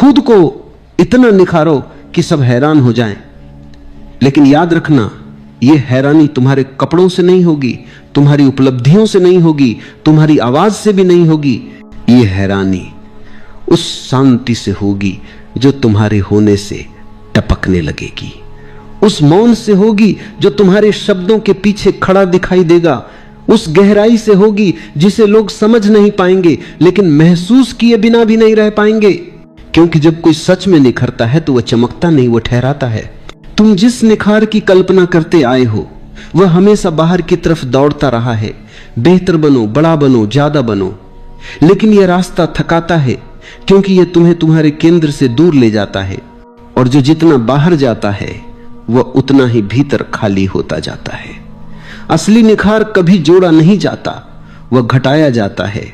खुद को इतना निखारो कि सब हैरान हो जाएं। लेकिन याद रखना, यह हैरानी तुम्हारे कपड़ों से नहीं होगी, तुम्हारी उपलब्धियों से नहीं होगी, तुम्हारी आवाज से भी नहीं होगी। यह हैरानी उस शांति से होगी जो तुम्हारे होने से टपकने लगेगी, उस मौन से होगी जो तुम्हारे शब्दों के पीछे खड़ा दिखाई देगा, उस गहराई से होगी जिसे लोग समझ नहीं पाएंगे लेकिन महसूस किए बिना भी नहीं रह पाएंगे। क्योंकि जब कोई सच में निखरता है तो वह चमकता नहीं, वह ठहराता है। तुम जिस निखार की कल्पना करते आए हो वह हमेशा बाहर की तरफ दौड़ता रहा है। बेहतर बनो, बड़ा बनो, ज्यादा बनो, लेकिन यह रास्ता थकाता है क्योंकि यह तुम्हें तुम्हारे केंद्र से दूर ले जाता है, और जो जितना बाहर जाता है वह उतना ही भीतर खाली होता जाता है। असली निखार कभी जोड़ा नहीं जाता, वह घटाया जाता है।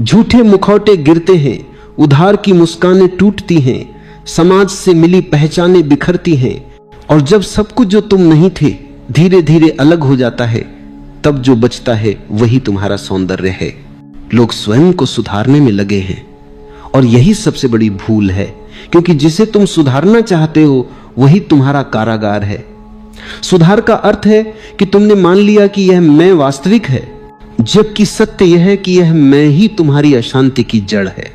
झूठे मुखौटे गिरते हैं, उधार की मुस्कानें टूटती हैं, समाज से मिली पहचानें बिखरती हैं, और जब सब कुछ जो तुम नहीं थे धीरे धीरे अलग हो जाता है, तब जो बचता है वही तुम्हारा सौंदर्य है। लोग स्वयं को सुधारने में लगे हैं, और यही सबसे बड़ी भूल है, क्योंकि जिसे तुम सुधारना चाहते हो वही तुम्हारा कारागार है। सुधार का अर्थ है कि तुमने मान लिया कि यह मैं वास्तविक है, जबकि सत्य यह है कि यह मैं ही तुम्हारी अशांति की जड़ है।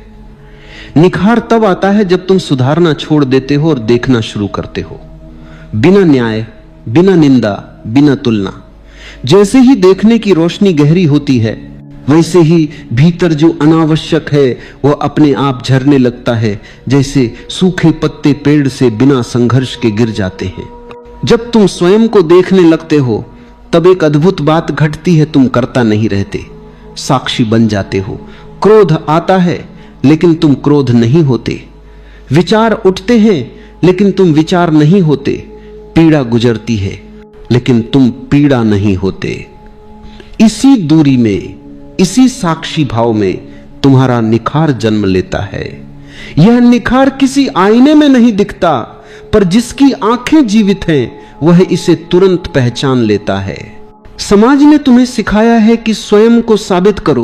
निखार तब आता है जब तुम सुधारना छोड़ देते हो और देखना शुरू करते हो, बिना न्याय, बिना निंदा, बिना तुलना। जैसे ही देखने की रोशनी गहरी होती है, वैसे ही भीतर जो अनावश्यक है वह अपने आप झरने लगता है, जैसे सूखे पत्ते पेड़ से बिना संघर्ष के गिर जाते हैं। जब तुम स्वयं को देखने लगते हो तब एक अद्भुत बात घटती है, तुम करता नहीं रहते, साक्षी बन जाते हो। क्रोध आता है लेकिन तुम क्रोध नहीं होते, विचार उठते हैं लेकिन तुम विचार नहीं होते, पीड़ा गुजरती है लेकिन तुम पीड़ा नहीं होते। इसी दूरी में, इसी साक्षी भाव में तुम्हारा निखार जन्म लेता है। यह निखार किसी आईने में नहीं दिखता, पर जिसकी आंखें जीवित हैं वह इसे तुरंत पहचान लेता है। समाज ने तुम्हें सिखाया है कि स्वयं को साबित करो,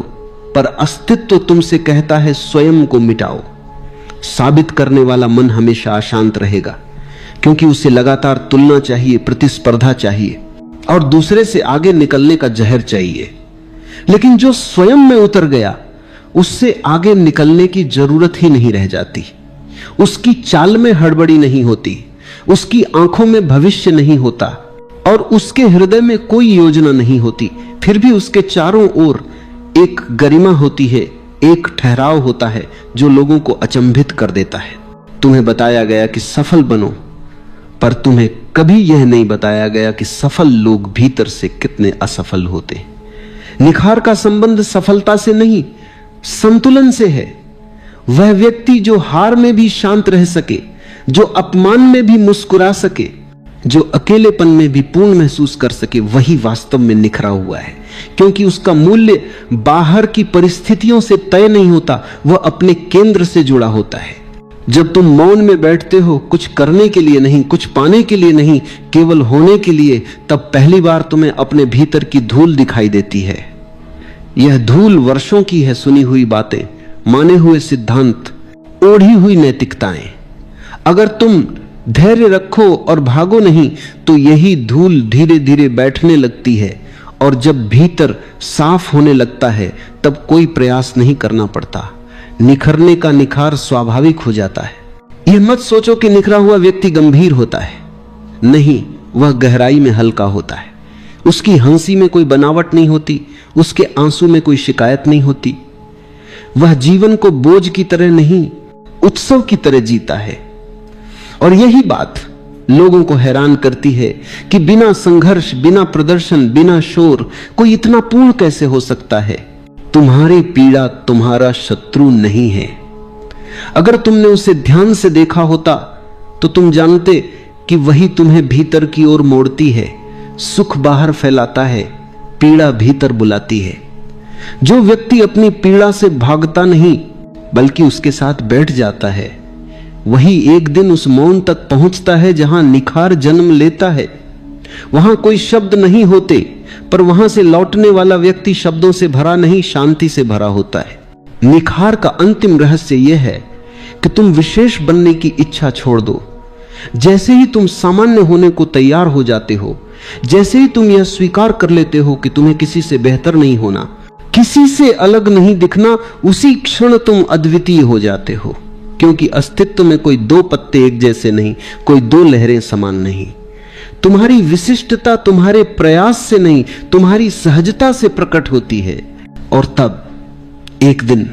पर अस्तित्व तुमसे कहता है स्वयं को मिटाओ। साबित करने वाला मन हमेशा अशांत रहेगा, क्योंकि उसे लगातार तुलना चाहिए, प्रतिस्पर्धा चाहिए, और दूसरे से आगे निकलने का जहर चाहिए। लेकिन जो स्वयं में उतर गया उससे आगे निकलने की जरूरत ही नहीं रह जाती। उसकी चाल में हड़बड़ी नहीं होती, उसकी आंखों में भविष्य नहीं होता, और उसके हृदय में कोई योजना नहीं होती। फिर भी उसके चारों ओर एक गरिमा होती है, एक ठहराव होता है जो लोगों को अचंभित कर देता है। तुम्हें बताया गया कि सफल बनो, पर तुम्हें कभी यह नहीं बताया गया कि सफल लोग भीतर से कितने असफल होते। निखार का संबंध सफलता से नहीं, संतुलन से है। वह व्यक्ति जो हार में भी शांत रह सके, जो अपमान में भी मुस्कुरा सके, जो अकेलेपन में भी पूर्ण महसूस कर सके, वही वास्तव में निखरा हुआ है। क्योंकि उसका मूल्य बाहर की परिस्थितियों से तय नहीं होता, वह अपने केंद्र से जुड़ा होता है। जब तुम मौन में बैठते हो, कुछ करने के लिए नहीं, कुछ पाने के लिए नहीं, केवल होने के लिए, तब पहली बार तुम्हें अपने भीतर की धूल दिखाई देती है। यह धूल वर्षों की है, सुनी हुई बातें, माने हुए सिद्धांत, ओढ़ी हुई नैतिकताएं। अगर तुम धैर्य रखो और भागो नहीं तो यही धूल धीरे धीरे बैठने लगती है, और जब भीतर साफ होने लगता है तब कोई प्रयास नहीं करना पड़ता। निखरने का निखार स्वाभाविक हो जाता है। यह मत सोचो कि निखरा हुआ व्यक्ति गंभीर होता है, नहीं, वह गहराई में हल्का होता है। उसकी हंसी में कोई बनावट नहीं होती, उसके आंसू में कोई शिकायत नहीं होती। वह जीवन को बोझ की तरह नहीं, उत्सव की तरह जीता है। और यही बात लोगों को हैरान करती है कि बिना संघर्ष, बिना प्रदर्शन, बिना शोर कोई इतना पूर्ण कैसे हो सकता है। तुम्हारी पीड़ा तुम्हारा शत्रु नहीं है। अगर तुमने उसे ध्यान से देखा होता तो तुम जानते कि वही तुम्हें भीतर की ओर मोड़ती है। सुख बाहर फैलाता है, पीड़ा भीतर बुलाती है। जो व्यक्ति अपनी पीड़ा से भागता नहीं बल्कि उसके साथ बैठ जाता है, वही एक दिन उस मौन तक पहुंचता है जहां निखार जन्म लेता है। वहां कोई शब्द नहीं होते, पर वहां से लौटने वाला व्यक्ति शब्दों से भरा नहीं, शांति से भरा होता है। निखार का अंतिम रहस्य यह है कि तुम विशेष बनने की इच्छा छोड़ दो। जैसे ही तुम सामान्य होने को तैयार हो जाते हो, जैसे ही तुम यह स्वीकार कर लेते हो कि तुम्हें किसी से बेहतर नहीं होना, किसी से अलग नहीं दिखना, उसी क्षण तुम अद्वितीय हो जाते हो। क्योंकि अस्तित्व में कोई दो पत्ते एक जैसे नहीं, कोई दो लहरें समान नहीं। तुम्हारी विशिष्टता तुम्हारे प्रयास से नहीं, तुम्हारी सहजता से प्रकट होती है। और तब एक दिन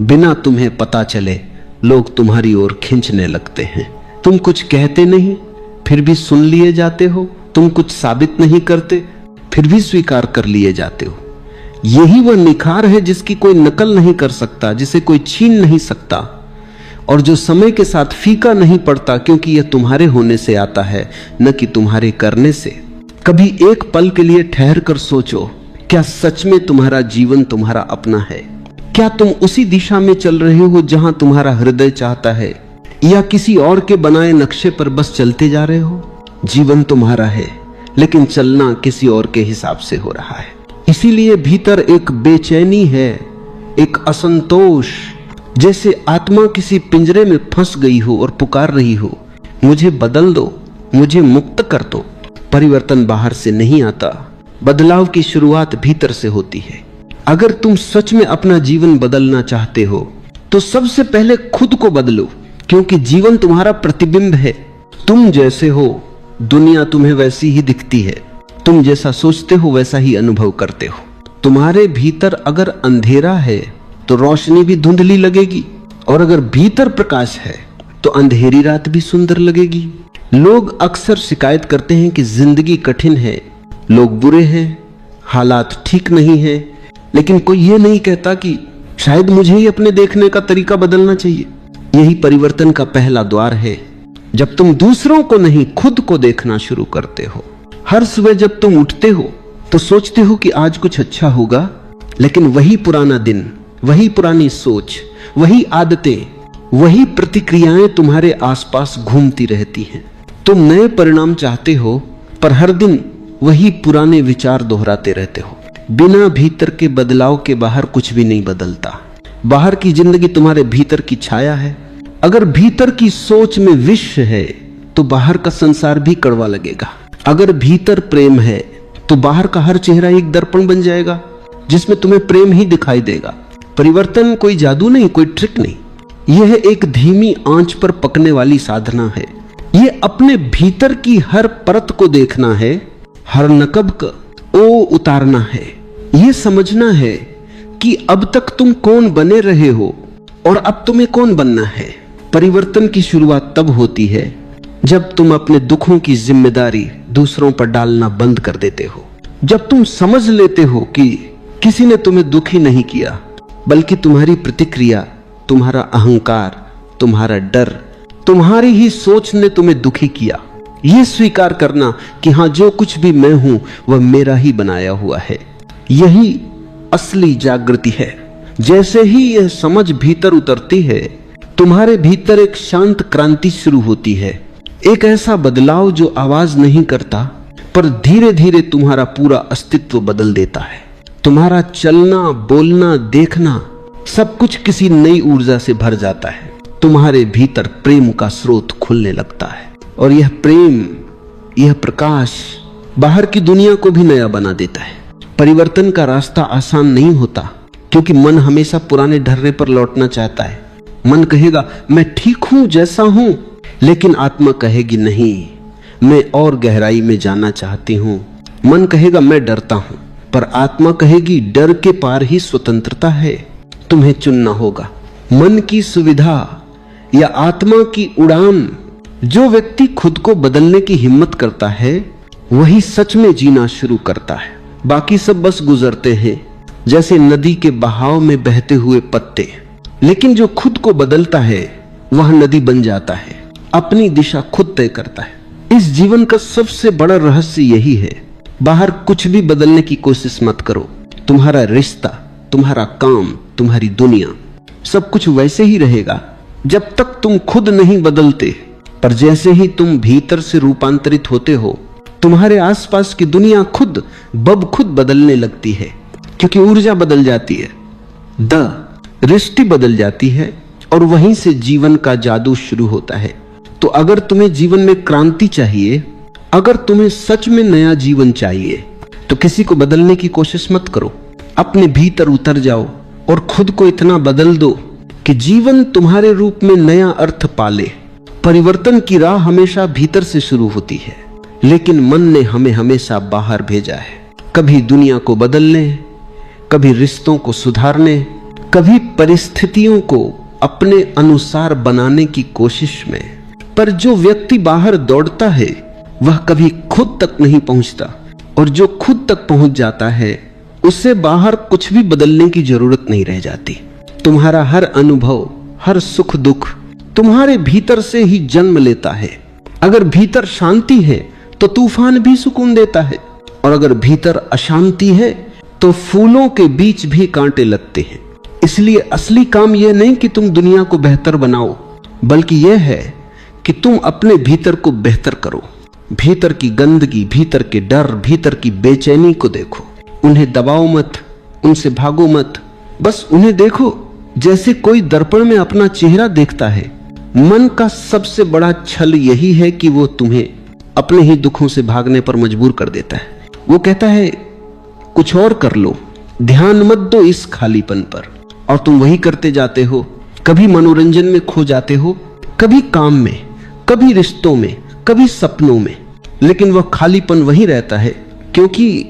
बिना तुम्हें पता चले लोग तुम्हारी ओर खींचने लगते हैं। तुम कुछ कहते नहीं, फिर भी सुन लिए जाते हो। तुम कुछ साबित नहीं करते, फिर भी स्वीकार कर लिए जाते हो। यही वह निखार है जिसकी कोई नकल नहीं कर सकता, जिसे कोई छीन नहीं सकता, और जो समय के साथ फीका नहीं पड़ता, क्योंकि यह तुम्हारे होने से आता है, न कि तुम्हारे करने से। कभी एक पल के लिए ठहर कर सोचो, क्या सच में तुम्हारा जीवन तुम्हारा अपना है? क्या तुम उसी दिशा में चल रहे हो जहां तुम्हारा हृदय चाहता है, या किसी और के बनाए नक्शे पर बस चलते जा रहे हो? जीवन तुम्हारा है, लेकिन चलना किसी और के हिसाब से हो रहा है। इसीलिए भीतर एक बेचैनी है, एक असंतोष, जैसे आत्मा किसी पिंजरे में फंस गई हो और पुकार रही हो, मुझे बदल दो, मुझे मुक्त कर दो। परिवर्तन बाहर से नहीं आता, बदलाव की शुरुआत भीतर से होती है। अगर तुम सच में अपना जीवन बदलना चाहते हो तो सबसे पहले खुद को बदलो, क्योंकि जीवन तुम्हारा प्रतिबिंब है। तुम जैसे हो दुनिया तुम्हें वैसी ही दिखती है, तुम जैसा सोचते हो वैसा ही अनुभव करते हो। तुम्हारे भीतर अगर अंधेरा है तो रोशनी भी धुंधली लगेगी, और अगर भीतर प्रकाश है तो अंधेरी रात भी सुंदर लगेगी। लोग अक्सर शिकायत करते हैं कि जिंदगी कठिन है, लोग बुरे हैं, हालात ठीक नहीं है, लेकिन कोई ये नहीं कहता कि शायद मुझे ही अपने देखने का तरीका बदलना चाहिए। यही परिवर्तन का पहला द्वार है, जब तुम दूसरों को नहीं खुद को देखना शुरू करते हो। हर सुबह जब तुम उठते हो तो सोचते हो कि आज कुछ अच्छा होगा, लेकिन वही पुराना दिन, वही पुरानी सोच, वही आदतें, वही प्रतिक्रियाएं तुम्हारे आसपास घूमती रहती हैं। तुम नए परिणाम चाहते हो, पर हर दिन वही पुराने विचार दोहराते रहते हो। बिना भीतर के बदलाव के बाहर कुछ भी नहीं बदलता। बाहर की जिंदगी तुम्हारे भीतर की छाया है। अगर भीतर की सोच में विष है तो बाहर का संसार भी कड़वा लगेगा। अगर भीतर प्रेम है तो बाहर का हर चेहरा एक दर्पण बन जाएगा जिसमें तुम्हें प्रेम ही दिखाई देगा। परिवर्तन कोई जादू नहीं, कोई ट्रिक नहीं, यह एक धीमी आंच पर पकने वाली साधना है। यह अपने भीतर की हर परत को देखना है, हर नकब को उतारना है। यह समझना है कि अब तक तुम कौन बने रहे हो और अब तुम्हें कौन बनना है। परिवर्तन की शुरुआत तब होती है जब तुम अपने दुखों की जिम्मेदारी दूसरों पर डालना बंद कर देते हो। जब तुम समझ लेते हो कि किसी ने तुम्हें दुखी नहीं किया, बल्कि तुम्हारी प्रतिक्रिया, तुम्हारा अहंकार, तुम्हारा डर, तुम्हारी ही सोच ने तुम्हें दुखी किया। यह स्वीकार करना कि हाँ, जो कुछ भी मैं हूं वह मेरा ही बनाया हुआ है, यही असली जागृति है। जैसे ही यह समझ भीतर उतरती है, तुम्हारे भीतर एक शांत क्रांति शुरू होती है। एक ऐसा बदलाव जो आवाज नहीं करता, पर धीरे धीरे तुम्हारा पूरा अस्तित्व बदल देता है। तुम्हारा चलना, बोलना, देखना सब कुछ किसी नई ऊर्जा से भर जाता है। तुम्हारे भीतर प्रेम का स्रोत खुलने लगता है, और यह प्रेम, यह प्रकाश बाहर की दुनिया को भी नया बना देता है। परिवर्तन का रास्ता आसान नहीं होता, क्योंकि मन हमेशा पुराने ढर्रे पर लौटना चाहता है। मन कहेगा मैं ठीक हूं जैसा हूं, लेकिन आत्मा कहेगी नहीं, मैं और गहराई में जाना चाहती हूं। मन कहेगा मैं डरता हूं, पर आत्मा कहेगी डर के पार ही स्वतंत्रता है, तुम्हें चुनना होगा। मन की सुविधा या आत्मा की उड़ान, जो व्यक्ति खुद को बदलने की हिम्मत करता है वही सच में जीना शुरू करता है। बाकी सब बस गुजरते हैं, जैसे नदी के बहाव में बहते हुए पत्ते। लेकिन जो खुद को बदलता है वह नदी बन जाता है, अपनी दिशा खुद तय करता है। इस जीवन का सबसे बड़ा रहस्य यही है। बाहर कुछ भी बदलने की कोशिश मत करो। तुम्हारा रिश्ता, तुम्हारा काम, तुम्हारी दुनिया, सब कुछ वैसे ही रहेगा जब तक तुम खुद नहीं बदलते। पर जैसे ही तुम भीतर से रूपांतरित होते हो, तुम्हारे आसपास की दुनिया खुद बदलने लगती है, क्योंकि ऊर्जा बदल जाती है, दृष्टि बदल जाती है, और वहीं से जीवन का जादू शुरू होता है। तो अगर तुम्हें जीवन में क्रांति चाहिए, अगर तुम्हें सच में नया जीवन चाहिए, तो किसी को बदलने की कोशिश मत करो। अपने भीतर उतर जाओ और खुद को इतना बदल दो कि जीवन तुम्हारे रूप में नया अर्थ पाले। परिवर्तन की राह हमेशा भीतर से शुरू होती है, लेकिन मन ने हमें हमेशा बाहर भेजा है। कभी दुनिया को बदलने, कभी रिश्तों को सुधारने, कभी परिस्थितियों को अपने अनुसार बनाने की कोशिश में। पर जो व्यक्ति बाहर दौड़ता है वह कभी खुद तक नहीं पहुंचता, और जो खुद तक पहुंच जाता है उससे बाहर कुछ भी बदलने की जरूरत नहीं रह जाती। तुम्हारा हर अनुभव, हर सुख दुख तुम्हारे भीतर से ही जन्म लेता है। अगर भीतर शांति है तो तूफान भी सुकून देता है, और अगर भीतर अशांति है तो फूलों के बीच भी कांटे लगते हैं। इसलिए असली काम यह नहीं कि तुम दुनिया को बेहतर बनाओ, बल्कि यह है कि तुम अपने भीतर को बेहतर करो। भीतर की गंदगी, भीतर के डर, भीतर की बेचैनी को देखो। उन्हें दबाओ मत, उनसे भागो मत, बस उन्हें देखो जैसे कोई दर्पण में अपना चेहरा देखता है। मन का सबसे बड़ा छल यही है कि वो तुम्हें अपने ही दुखों से भागने पर मजबूर कर देता है। वो कहता है कुछ और कर लो, ध्यान मत दो इस खालीपन पर, और तुम वही करते जाते हो। कभी मनोरंजन में खो जाते हो, कभी काम में, कभी रिश्तों में, कभी सपनों में, लेकिन वह खालीपन वही रहता है क्योंकि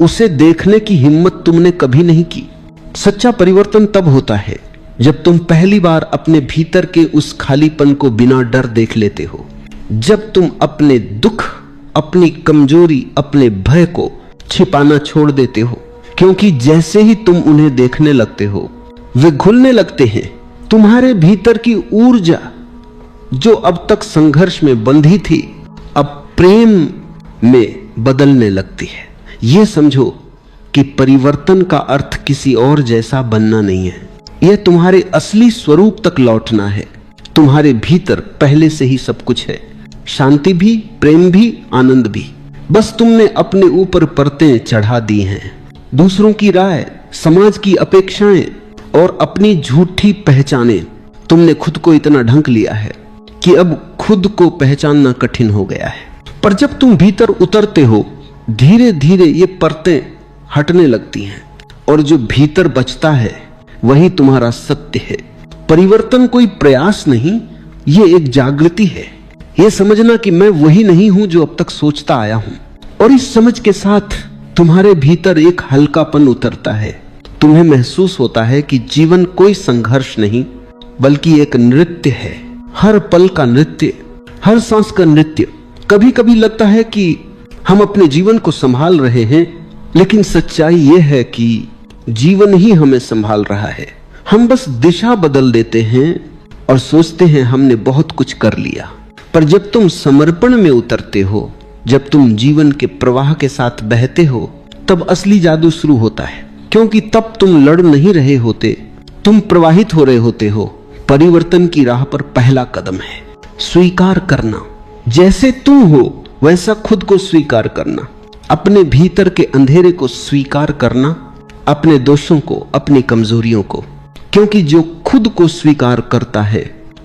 उसे देखने की हिम्मत तुमने कभी नहीं की। सच्चा परिवर्तन तब होता है जब तुम पहली बार अपने भीतर के उस खालीपन को बिना डर देख लेते हो। जब तुम अपने दुख, अपनी कमजोरी, अपने भय को छिपाना छोड़ देते हो, क्योंकि जैसे ही तुम उन्हें देखने लगते हो वे घुलने लगते हैं। तुम्हारे भीतर की ऊर्जा जो अब तक संघर्ष में बंधी थी, अब प्रेम में बदलने लगती है। यह समझो कि परिवर्तन का अर्थ किसी और जैसा बनना नहीं है, यह तुम्हारे असली स्वरूप तक लौटना है। तुम्हारे भीतर पहले से ही सब कुछ है, शांति भी, प्रेम भी, आनंद भी। बस तुमने अपने ऊपर परतें चढ़ा दी हैं। दूसरों की राय, समाज की अपेक्षाएं और अपनी झूठी पहचानें, तुमने खुद को इतना ढंक लिया है कि अब खुद को पहचानना कठिन हो गया है। पर जब तुम भीतर उतरते हो, धीरे धीरे ये परतें हटने लगती हैं, और जो भीतर बचता है वही तुम्हारा सत्य है। परिवर्तन कोई प्रयास नहीं, ये एक जागृति है। ये समझना कि मैं वही नहीं हूं जो अब तक सोचता आया हूं, और इस समझ के साथ तुम्हारे भीतर एक हल्कापन उतरता है। तुम्हें महसूस होता है कि जीवन कोई संघर्ष नहीं बल्कि एक नृत्य है। हर पल का नृत्य, हर सांस का नृत्य। कभी कभी लगता है कि हम अपने जीवन को संभाल रहे हैं, लेकिन सच्चाई यह है कि जीवन ही हमें संभाल रहा है। हम बस दिशा बदल देते हैं और सोचते हैं हमने बहुत कुछ कर लिया। पर जब तुम समर्पण में उतरते हो, जब तुम जीवन के प्रवाह के साथ बहते हो, तब असली जादू शुरू होता है। क्योंकि तब तुम लड़ नहीं रहे होते, तुम प्रवाहित हो रहे होते हो। परिवर्तन की राह पर पहला कदम है स्वीकार करना। जैसे तुम हो वैसा खुद को स्वीकार करना, अपने भीतर के अंधेरे को स्वीकार करना, अपने दोषों को, अपनी कमजोरियों को। क्योंकि जो खुद को स्वीकार करता है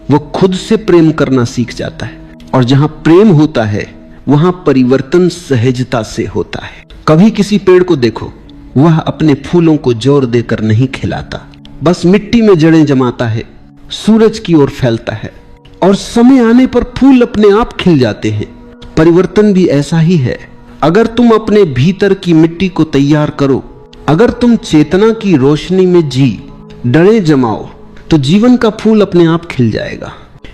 वो खुद से प्रेम करना सीख जाता है, और जहां प्रेम होता है वहां परिवर्तन सहजता से होता है। कभी किसी पेड़ को देखो, वह अपने फूलों को जोर देकर नहीं खिलाता, बस मिट्टी में जड़ें जमाता है, सूरज की ओर फैलता है, और समय आने पर फूल अपने आप खिल जाते हैं। परिवर्तन भी ऐसा ही है। अगर तुम अपने भीतर की मिट्टी को तैयार करो, अगर तुम चेतना की रोशनी में जी डरे जमाओ, तो जीवन का फूल अपने आप खिल जाएगा।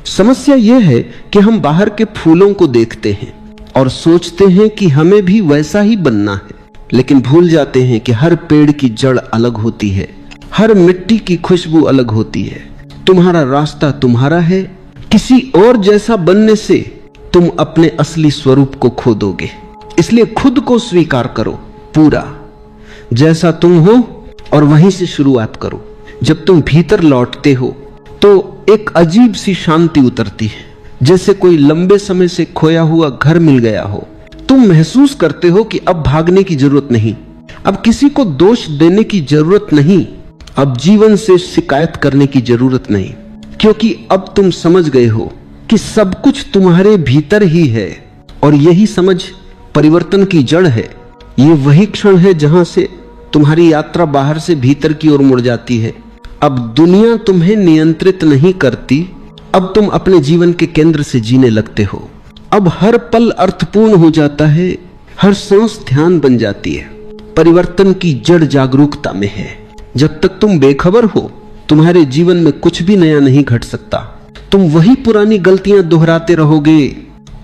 समस्या यह है कि हम बाहर के फूलों को देखते हैं और सोचते हैं कि हमें भी वैसा ही बनना है, लेकिन भूल जाते हैं कि हर पेड़ की जड़ अलग होती है, हर मिट्टी की खुशबू अलग होती है। तुम्हारा रास्ता तुम्हारा है। किसी और जैसा बनने से तुम अपने असली स्वरूप को खो दोगे। इसलिए खुद को स्वीकार करो पूरा, जैसा तुम हो, और वहीं से शुरुआत करो। जब तुम भीतर लौटते हो तो एक अजीब सी शांति उतरती है, जैसे कोई लंबे समय से खोया हुआ घर मिल गया हो। तुम महसूस करते हो कि अब भागने की जरूरत नहीं, अब किसी को दोष देने की जरूरत नहीं, अब जीवन से शिकायत करने की जरूरत नहीं, क्योंकि अब तुम समझ गए हो कि सब कुछ तुम्हारे भीतर ही है, और यही समझ परिवर्तन की जड़ है। ये वही क्षण है जहां से तुम्हारी यात्रा बाहर से भीतर की ओर मुड़ जाती है। अब दुनिया तुम्हें नियंत्रित नहीं करती, अब तुम अपने जीवन के केंद्र से जीने लगते हो। अब हर पल अर्थपूर्ण हो जाता है, हर सांस ध्यान बन जाती है। परिवर्तन की जड़ जागरूकता में है। जब तक तुम बेखबर हो, तुम्हारे जीवन में कुछ भी नया नहीं घट सकता। तुम वही पुरानी गलतियां दोहराते रहोगे,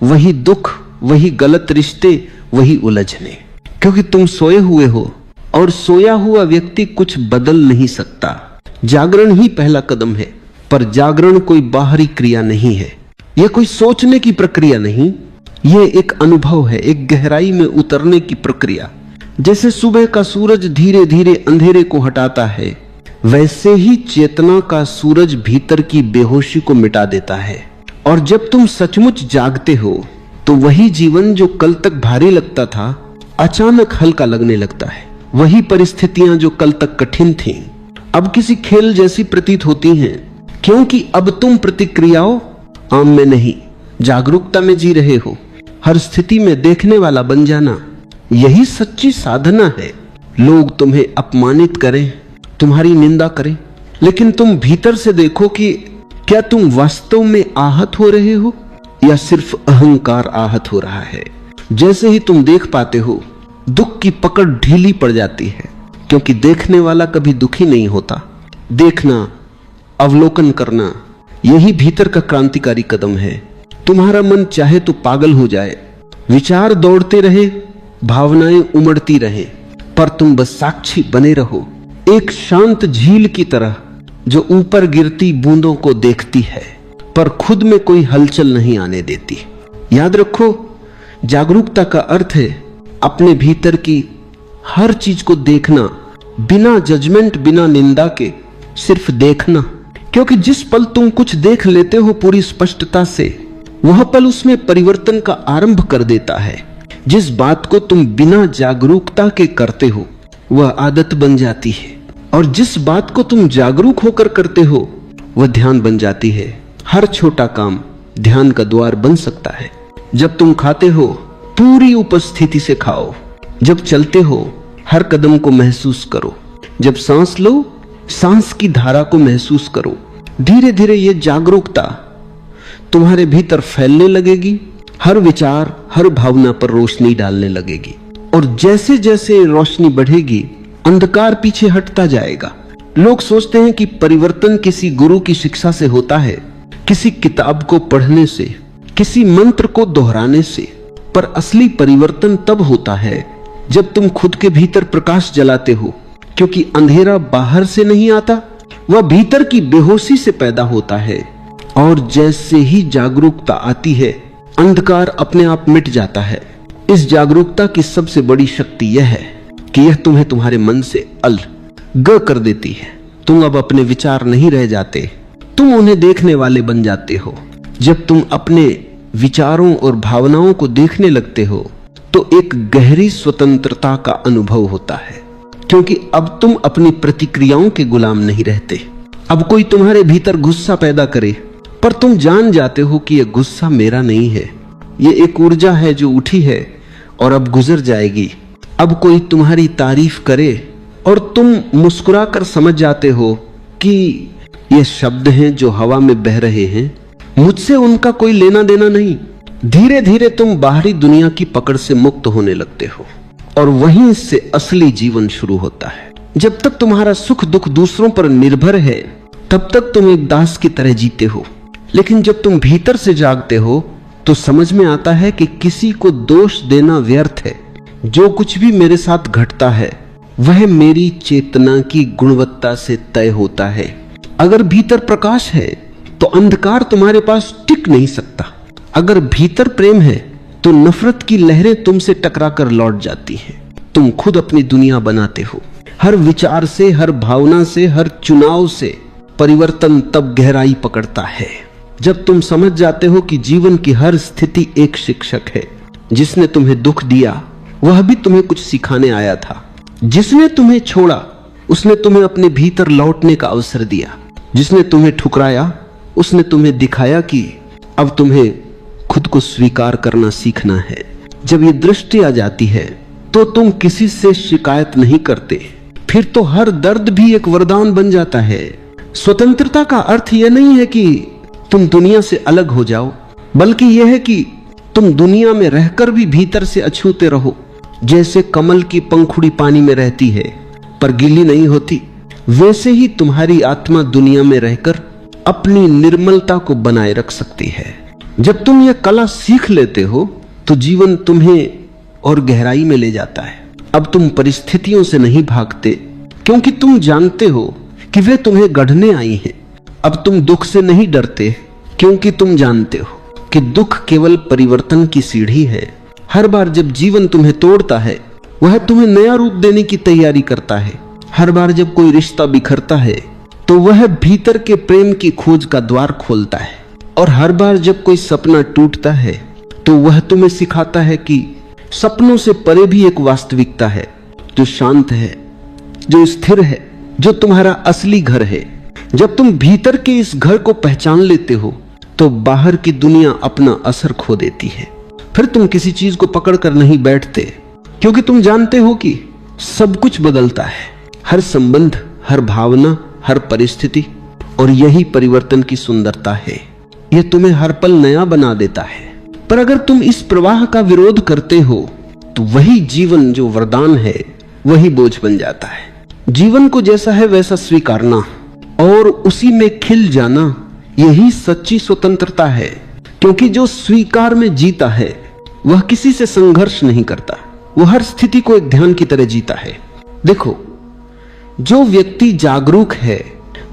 वही दुख, वही गलत रिश्ते, वही उलझने, क्योंकि तुम सोए हुए हो और सोया हुआ व्यक्ति कुछ बदल नहीं सकता। जागरण ही पहला कदम है, पर जागरण कोई बाहरी क्रिया नहीं है, यह कोई सोचने की प्रक्रिया नहीं, यह एक अनुभव है, एक गहराई में उतरने की प्रक्रिया। जैसे सुबह का सूरज धीरे धीरे अंधेरे को हटाता है, वैसे ही चेतना का सूरज भीतर की बेहोशी को मिटा देता है। और जब तुम सचमुच जागते हो तो वही जीवन जो कल तक भारी लगता था अचानक हल्का लगने लगता है। वही परिस्थितियां जो कल तक कठिन थीं अब किसी खेल जैसी प्रतीत होती हैं, क्योंकि अब तुम प्रतिक्रियाओं आम में नहीं, जागरूकता में जी रहे हो। हर स्थिति में देखने वाला बन जाना, यही सच्ची साधना है। लोग तुम्हें अपमानित करें, तुम्हारी निंदा करें, लेकिन तुम भीतर से देखो कि क्या तुम वास्तव में आहत हो रहे हो या सिर्फ अहंकार आहत हो रहा है। जैसे ही तुम देख पाते हो, दुख की पकड़ ढीली पड़ जाती है, क्योंकि देखने वाला कभी दुखी नहीं होता। देखना, अवलोकन करना, यही भीतर का क्रांतिकारी कदम है। तुम्हारा मन चाहे तो पागल हो जाए, विचार दौड़ते रहे, भावनाएं उमड़ती रहे, पर तुम बस साक्षी बने रहो, एक शांत झील की तरह जो ऊपर गिरती बूंदों को देखती है पर खुद में कोई हलचल नहीं आने देती। याद रखो, जागरूकता का अर्थ है अपने भीतर की हर चीज को देखना, बिना जजमेंट, बिना निंदा के, सिर्फ देखना। क्योंकि जिस पल तुम कुछ देख लेते हो पूरी स्पष्टता से, वह पल उसमें परिवर्तन का आरंभ कर देता है। जिस बात को तुम बिना जागरूकता के करते हो वह आदत बन जाती है, और जिस बात को तुम जागरूक होकर करते हो वह ध्यान बन जाती है। हर छोटा काम ध्यान का द्वार बन सकता है। जब तुम खाते हो पूरी उपस्थिति से खाओ, जब चलते हो हर कदम को महसूस करो, जब सांस लो सांस की धारा को महसूस करो। धीरे धीरे ये जागरूकता तुम्हारे भीतर फैलने लगेगी, हर विचार, हर भावना पर रोशनी डालने लगेगी, और जैसे जैसे रोशनी बढ़ेगी अंधकार पीछे हटता जाएगा। लोग सोचते हैं कि परिवर्तन किसी गुरु की शिक्षा से होता है, किसी किताब को पढ़ने से, किसी मंत्र को दोहराने से, पर असली परिवर्तन तब होता है जब तुम खुद के भीतर प्रकाश जलाते हो, क्योंकि अंधेरा बाहर से नहीं आता, वह भीतर की बेहोशी से पैदा होता है। और जैसे ही जागरूकता आती है अंधकार अपने आप मिट जाता है। इस जागरूकता की सबसे बड़ी शक्ति यह है कि यह तुम्हें तुम्हारे मन से अलग कर देती है। तुम अब अपने विचार नहीं रह जाते, तुम उन्हें देखने वाले बन जाते हो। जब तुम अपने विचारों और भावनाओं को देखने लगते हो तो एक गहरी स्वतंत्रता का अनुभव होता है, क्योंकि अब तुम अपनी प्रतिक्रियाओं के गुलाम नहीं रहते। अब कोई तुम्हारे भीतर गुस्सा पैदा करे, पर तुम जान जाते हो कि यह गुस्सा मेरा नहीं है, यह एक ऊर्जा है जो उठी है और अब गुजर जाएगी। अब कोई तुम्हारी तारीफ करे और तुम मुस्कुराकर समझ जाते हो कि ये शब्द हैं जो हवा में बह रहे हैं, मुझसे उनका कोई लेना देना नहीं। धीरे धीरे तुम बाहरी दुनिया की पकड़ से मुक्त होने लगते हो, और वहीं से असली जीवन शुरू होता है। जब तक तुम्हारा सुख दुख दूसरों पर निर्भर है तब तक तुम एक दास की तरह जीते हो, लेकिन जब तुम भीतर से जागते हो तो समझ में आता है कि किसी को दोष देना व्यर्थ है। जो कुछ भी मेरे साथ घटता है वह मेरी चेतना की गुणवत्ता से तय होता है। अगर भीतर प्रकाश है तो अंधकार तुम्हारे पास टिक नहीं सकता। अगर भीतर प्रेम है तो नफरत की लहरें तुमसे टकराकर लौट जाती हैं। तुम खुद अपनी दुनिया बनाते हो। हर विचार से, हर भावना से, हर चुनाव से परिवर्तन तब गहराई पकड़ता है जब तुम समझ जाते हो कि जीवन की हर स्थिति एक शिक्षक है। जिसने तुम्हें दुख दिया वह भी तुम्हें कुछ सिखाने आया था। जिसने तुम्हें छोड़ा उसने तुम्हें अपने भीतर लौटने का अवसर दिया। जिसने तुम्हें ठुकराया उसने तुम्हें दिखाया कि अब तुम्हें खुद को स्वीकार करना सीखना है। जब ये दृष्टि आ जाती है तो तुम किसी से शिकायत नहीं करते, फिर तो हर दर्द भी एक वरदान बन जाता है। स्वतंत्रता का अर्थ यह नहीं है कि तुम दुनिया से अलग हो जाओ, बल्कि यह है कि तुम दुनिया में रहकर भी भीतर से अछूते रहो। जैसे कमल की पंखुड़ी पानी में रहती है पर गीली नहीं होती, वैसे ही तुम्हारी आत्मा दुनिया में रहकर अपनी निर्मलता को बनाए रख सकती है। जब तुम यह कला सीख लेते हो तो जीवन तुम्हें और गहराई में ले जाता है। अब तुम परिस्थितियों से नहीं भागते, क्योंकि तुम जानते हो कि वे तुम्हें गढ़ने आई हैं। अब तुम दुख से नहीं डरते, क्योंकि तुम जानते हो कि दुख केवल परिवर्तन की सीढ़ी है। हर बार जब जीवन तुम्हें तोड़ता है, वह तुम्हें नया रूप देने की तैयारी करता है। हर बार जब कोई रिश्ता बिखरता है तो वह भीतर के प्रेम की खोज का द्वार खोलता है। और हर बार जब कोई सपना टूटता है तो वह तुम्हें सिखाता है कि सपनों से परे भी एक वास्तविकता है, जो शांत है, जो स्थिर है, जो तुम्हारा असली घर है। जब तुम भीतर के इस घर को पहचान लेते हो तो बाहर की दुनिया अपना असर खो देती है। फिर तुम किसी चीज को पकड़कर नहीं बैठते, क्योंकि तुम जानते हो कि सब कुछ बदलता है। हर संबंध, हर भावना, हर परिस्थिति। और यही परिवर्तन की सुंदरता है। यह तुम्हें हर पल नया बना देता है। पर अगर तुम इस प्रवाह का विरोध करते हो तो वही जीवन जो वरदान है वही बोझ बन जाता है। जीवन को जैसा है वैसा स्वीकारना और उसी में खिल जाना, यही सच्ची स्वतंत्रता है। क्योंकि जो स्वीकार में जीता है वह किसी से संघर्ष नहीं करता, वह हर स्थिति को एक ध्यान की तरह जीता है। देखो, जो व्यक्ति जागरूक है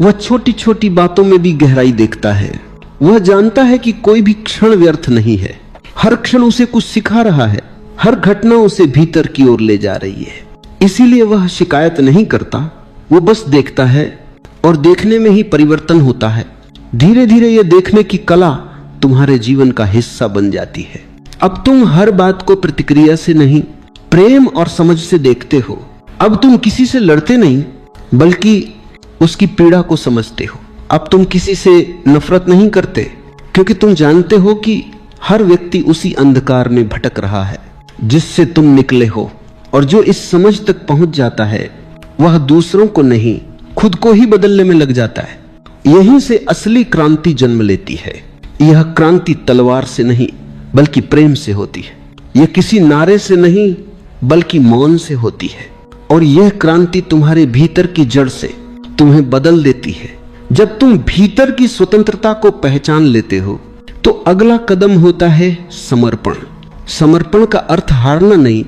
वह छोटी छोटी बातों में भी गहराई देखता है। वह जानता है कि कोई भी क्षण व्यर्थ नहीं है। हर क्षण उसे कुछ सिखा रहा है, हर घटना उसे भीतर की ओर ले जा रही है। इसीलिए वह शिकायत नहीं करता, वो बस देखता है और देखने में ही परिवर्तन होता है। धीरे धीरे यह देखने की कला तुम्हारे जीवन का हिस्सा बन जाती है। अब तुम हर बात को प्रतिक्रिया से नहीं, प्रेम और समझ से देखते हो। अब तुम किसी से लड़ते नहीं, बल्कि उसकी पीड़ा को समझते हो। अब तुम किसी से नफरत नहीं करते, क्योंकि तुम जानते हो कि हर व्यक्ति उसी अंधकार में भटक रहा है जिससे तुम निकले हो। और जो इस समझ तक पहुंच जाता है वह दूसरों को नहीं, खुद को ही बदलने में लग जाता है। यहीं से असली क्रांति जन्म लेती है। यह क्रांति तलवार से नहीं बल्कि प्रेम से होती है। यह किसी नारे से नहीं बल्कि मौन से होती है। और यह क्रांति तुम्हारे भीतर की जड़ से तुम्हें बदल देती है। जब तुम भीतर की स्वतंत्रता को पहचान लेते हो तो अगला कदम होता है समर्पण। समर्पण का अर्थ हारना नहीं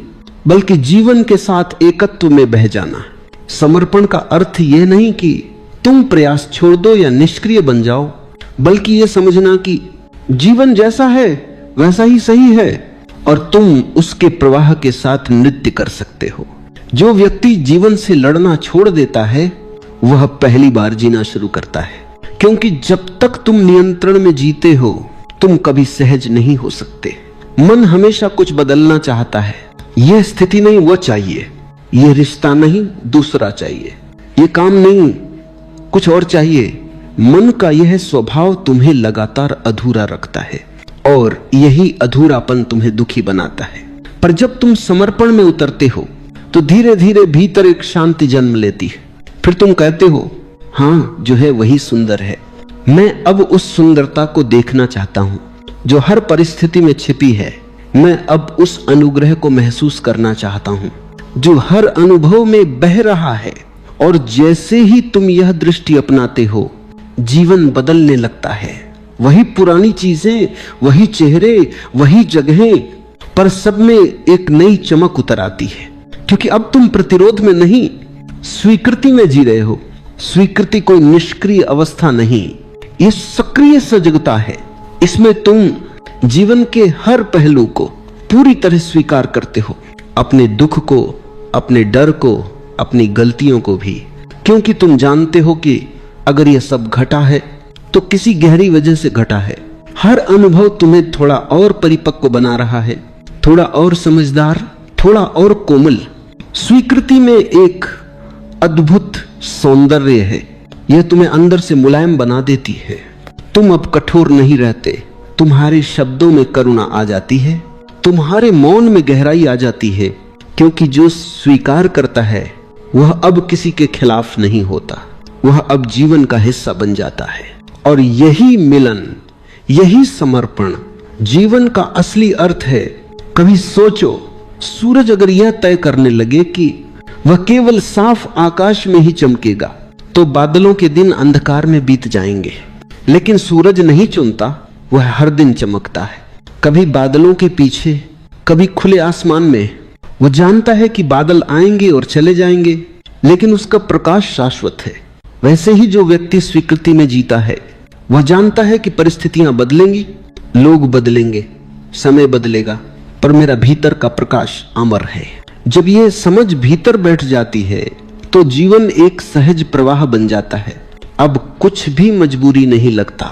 बल्कि जीवन के साथ एकत्व में बह जाना। समर्पण का अर्थ यह नहीं कि तुम प्रयास छोड़ दो या निष्क्रिय बन जाओ, बल्कि यह समझना कि जीवन जैसा है वैसा ही सही है और तुम उसके प्रवाह के साथ नृत्य कर सकते हो। जो व्यक्ति जीवन से लड़ना छोड़ देता है वह पहली बार जीना शुरू करता है, क्योंकि जब तक तुम नियंत्रण में जीते हो तुम कभी सहज नहीं हो सकते। मन हमेशा कुछ बदलना चाहता है। यह स्थिति नहीं वो चाहिए, यह रिश्ता नहीं दूसरा चाहिए, यह काम नहीं कुछ और चाहिए। मन का यह स्वभाव तुम्हें लगातार अधूरा रखता है और यही अधूरापन तुम्हें दुखी बनाता है। पर जब तुम समर्पण में उतरते हो तो धीरे धीरे भीतर एक शांति जन्म लेती है। फिर तुम कहते हो, हाँ, जो है वही सुंदर है। मैं अब उस सुंदरता को देखना चाहता हूं जो हर परिस्थिति में छिपी है। मैं अब उस अनुग्रह को महसूस करना चाहता हूं जो हर अनुभव में बह रहा है। और जैसे ही तुम यह दृष्टि अपनाते हो जीवन बदलने लगता है। वही पुरानी चीजें, वही चेहरे, वही जगहें, पर सब में एक नई चमक उतर आती है। क्योंकि अब तुम प्रतिरोध में नहीं, स्वीकृति में जी रहे हो। स्वीकृति कोई निष्क्रिय अवस्था नहीं, यह सक्रिय सजगता है। इसमें तुम जीवन के हर पहलू को पूरी तरह स्वीकार करते हो, अपने दुख को, अपने डर को, अपनी गलतियों को भी। क्योंकि तुम जानते हो कि अगर यह सब घटा है तो किसी गहरी वजह से घटा है। हर अनुभव तुम्हें थोड़ा और परिपक्व बना रहा है, थोड़ा और समझदार, थोड़ा और कोमल। स्वीकृति में एक अद्भुत सौंदर्य है, यह तुम्हें अंदर से मुलायम बना देती है। तुम अब कठोर नहीं रहते, तुम्हारे शब्दों में करुणा आ जाती है, तुम्हारे मौन में गहराई आ जाती है, क्योंकि जो स्वीकार करता है वह अब किसी के खिलाफ नहीं होता, वह अब जीवन का हिस्सा बन जाता है। और यही मिलन, यही समर्पण जीवन का असली अर्थ है। कभी सोचो, सूरज अगर यह तय करने लगे कि वह केवल साफ आकाश में ही चमकेगा तो बादलों के दिन अंधकार में बीत जाएंगे, लेकिन सूरज नहीं चुनता, वह हर दिन चमकता है, कभी बादलों के पीछे, कभी खुले आसमान में। वह जानता है कि बादल आएंगे और चले जाएंगे, लेकिन उसका प्रकाश शाश्वत है। वैसे ही जो व्यक्ति स्वीकृति में जीता है, वह जानता है कि परिस्थितियां बदलेंगी, लोग बदलेंगे, समय बदलेगा, पर मेरा भीतर का प्रकाश अमर है। जब यह समझ भीतर बैठ जाती है तो जीवन एक सहज प्रवाह बन जाता है। अब कुछ भी मजबूरी नहीं लगता,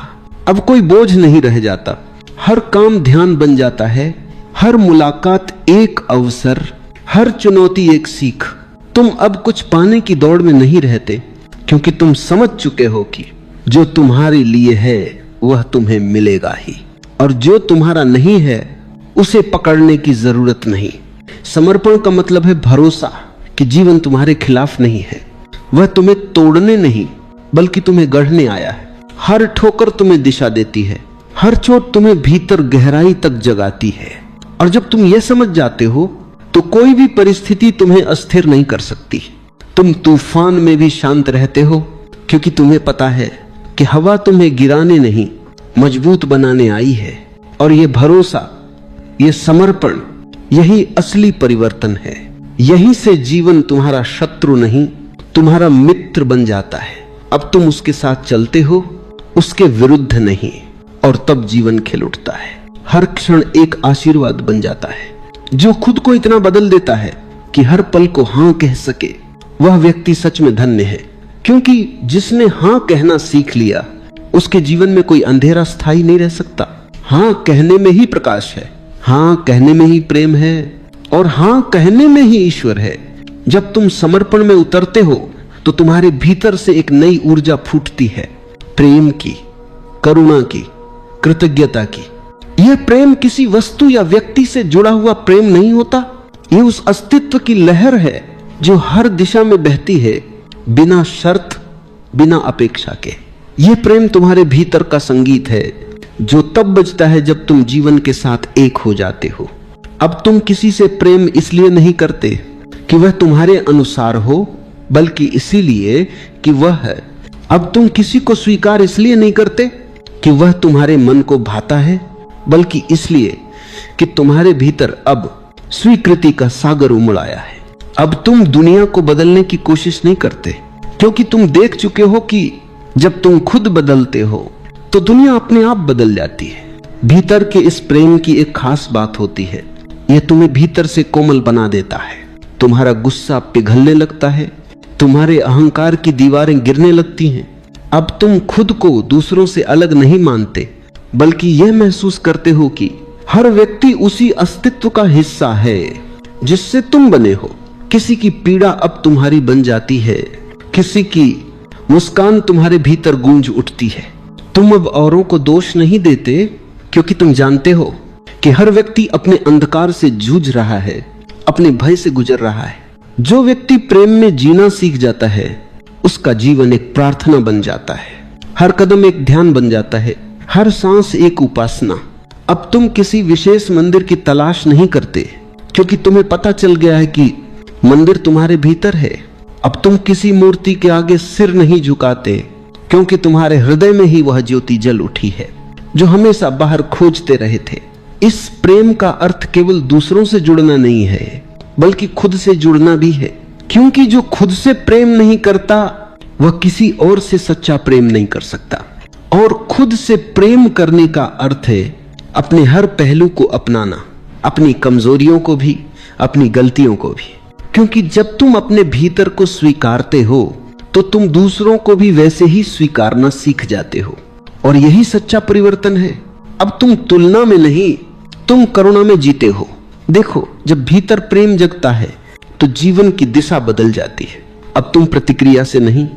अब कोई बोझ नहीं रह जाता, हर काम ध्यान बन जाता है, हर मुलाकात एक अवसर, हर चुनौती एक सीख। तुम अब कुछ पाने की दौड़ में नहीं रहते, क्योंकि तुम समझ चुके हो कि जो तुम्हारे लिए है वह तुम्हें मिलेगा ही, और जो तुम्हारा नहीं है उसे पकड़ने की जरूरत नहीं। समर्पण का मतलब है भरोसा कि जीवन तुम्हारे खिलाफ नहीं है, वह तुम्हें तोड़ने नहीं बल्कि तुम्हें गढ़ने आया है। हर ठोकर तुम्हें दिशा देती है, हर चोट तुम्हें भीतर गहराई तक जगाती है। और जब तुम यह समझ जाते हो तो कोई भी परिस्थिति तुम्हें अस्थिर नहीं कर सकती। तुम तूफान में भी शांत रहते हो, क्योंकि तुम्हें पता है कि हवा तुम्हें गिराने नहीं मजबूत बनाने आई है। और यह भरोसा, यह समर्पण, यही असली परिवर्तन है। यहीं से जीवन तुम्हारा शत्रु नहीं, तुम्हारा मित्र बन जाता है। अब तुम उसके साथ चलते हो, उसके विरुद्ध नहीं, और तब जीवन खिल उठता है। हर क्षण एक आशीर्वाद बन जाता है। जो खुद को इतना बदल देता है कि हर पल को हां कह सके, वह व्यक्ति सच में धन्य है, क्योंकि जिसने हां कहना सीख लिया उसके जीवन में कोई अंधेरा स्थायी नहीं रह सकता। हां कहने में ही प्रकाश है, हां कहने में ही प्रेम है, और हां कहने में ही ईश्वर है। जब तुम समर्पण में उतरते हो तो तुम्हारे भीतर से एक नई ऊर्जा फूटती है, प्रेम की, करुणा की, कृतज्ञता की। यह प्रेम किसी वस्तु या व्यक्ति से जुड़ा हुआ प्रेम नहीं होता, यह उस अस्तित्व की लहर है जो हर दिशा में बहती है, बिना शर्त, बिना अपेक्षा के। यह प्रेम तुम्हारे भीतर का संगीत है, जो तब बजता है जब तुम जीवन के साथ एक हो जाते हो। अब तुम किसी से प्रेम इसलिए नहीं करते कि वह तुम्हारे अनुसार हो, बल्कि इसीलिए कि वह है। अब तुम किसी को स्वीकार इसलिए नहीं करते कि वह तुम्हारे मन को भाता है, बल्कि इसलिए कि तुम्हारे भीतर अब स्वीकृति का सागर उमड़ आया है। अब तुम दुनिया को बदलने की कोशिश नहीं करते, क्योंकि तुम देख चुके हो कि जब तुम खुद बदलते हो तो दुनिया अपने आप बदल जाती है। भीतर के इस प्रेम की एक खास बात होती है, यह तुम्हें भीतर से कोमल बना देता है। तुम्हारा गुस्सा पिघलने लगता है, तुम्हारे अहंकार की दीवारें गिरने लगती हैं। अब तुम खुद को दूसरों से अलग नहीं मानते, बल्कि यह महसूस करते हो कि हर व्यक्ति उसी अस्तित्व का हिस्सा है जिससे तुम बने हो। किसी की पीड़ा अब तुम्हारी बन जाती है, किसी की मुस्कान तुम्हारे भीतर गूंज उठती है। तुम अब औरों को दोष नहीं देते, क्योंकि तुम जानते हो कि हर व्यक्ति अपने अंधकार से जूझ रहा है, अपने भय से गुजर रहा है। जो व्यक्ति प्रेम में जीना सीख जाता है, उसका जीवन एक प्रार्थना बन जाता है, हर कदम एक ध्यान बन जाता है, हर सांस एक उपासना। अब तुम किसी विशेष मंदिर की तलाश नहीं करते, क्योंकि तुम्हें पता चल गया है कि मंदिर तुम्हारे भीतर है। अब तुम किसी मूर्ति के आगे सिर नहीं झुकाते, क्योंकि तुम्हारे हृदय में ही वह ज्योति जल उठी है जो हमेशा बाहर खोजते रहे थे। इस प्रेम का अर्थ केवल दूसरों से जुड़ना नहीं है, बल्कि खुद से जुड़ना भी है, क्योंकि जो खुद से प्रेम नहीं करता वह किसी और से सच्चा प्रेम नहीं कर सकता। और खुद से प्रेम करने का अर्थ है अपने हर पहलू को अपनाना, अपनी कमजोरियों को भी, अपनी गलतियों को भी। क्योंकि जब तुम अपने भीतर को स्वीकारते हो तो तुम दूसरों को भी वैसे ही स्वीकारना सीख जाते हो, और यही सच्चा परिवर्तन है। अब तुम तुलना में नहीं, तुम करुणा में जीते हो। देखो, जब भीतर प्रेम जगता है तो जीवन की दिशा बदल जाती है। अब तुम प्रतिक्रिया से नहीं,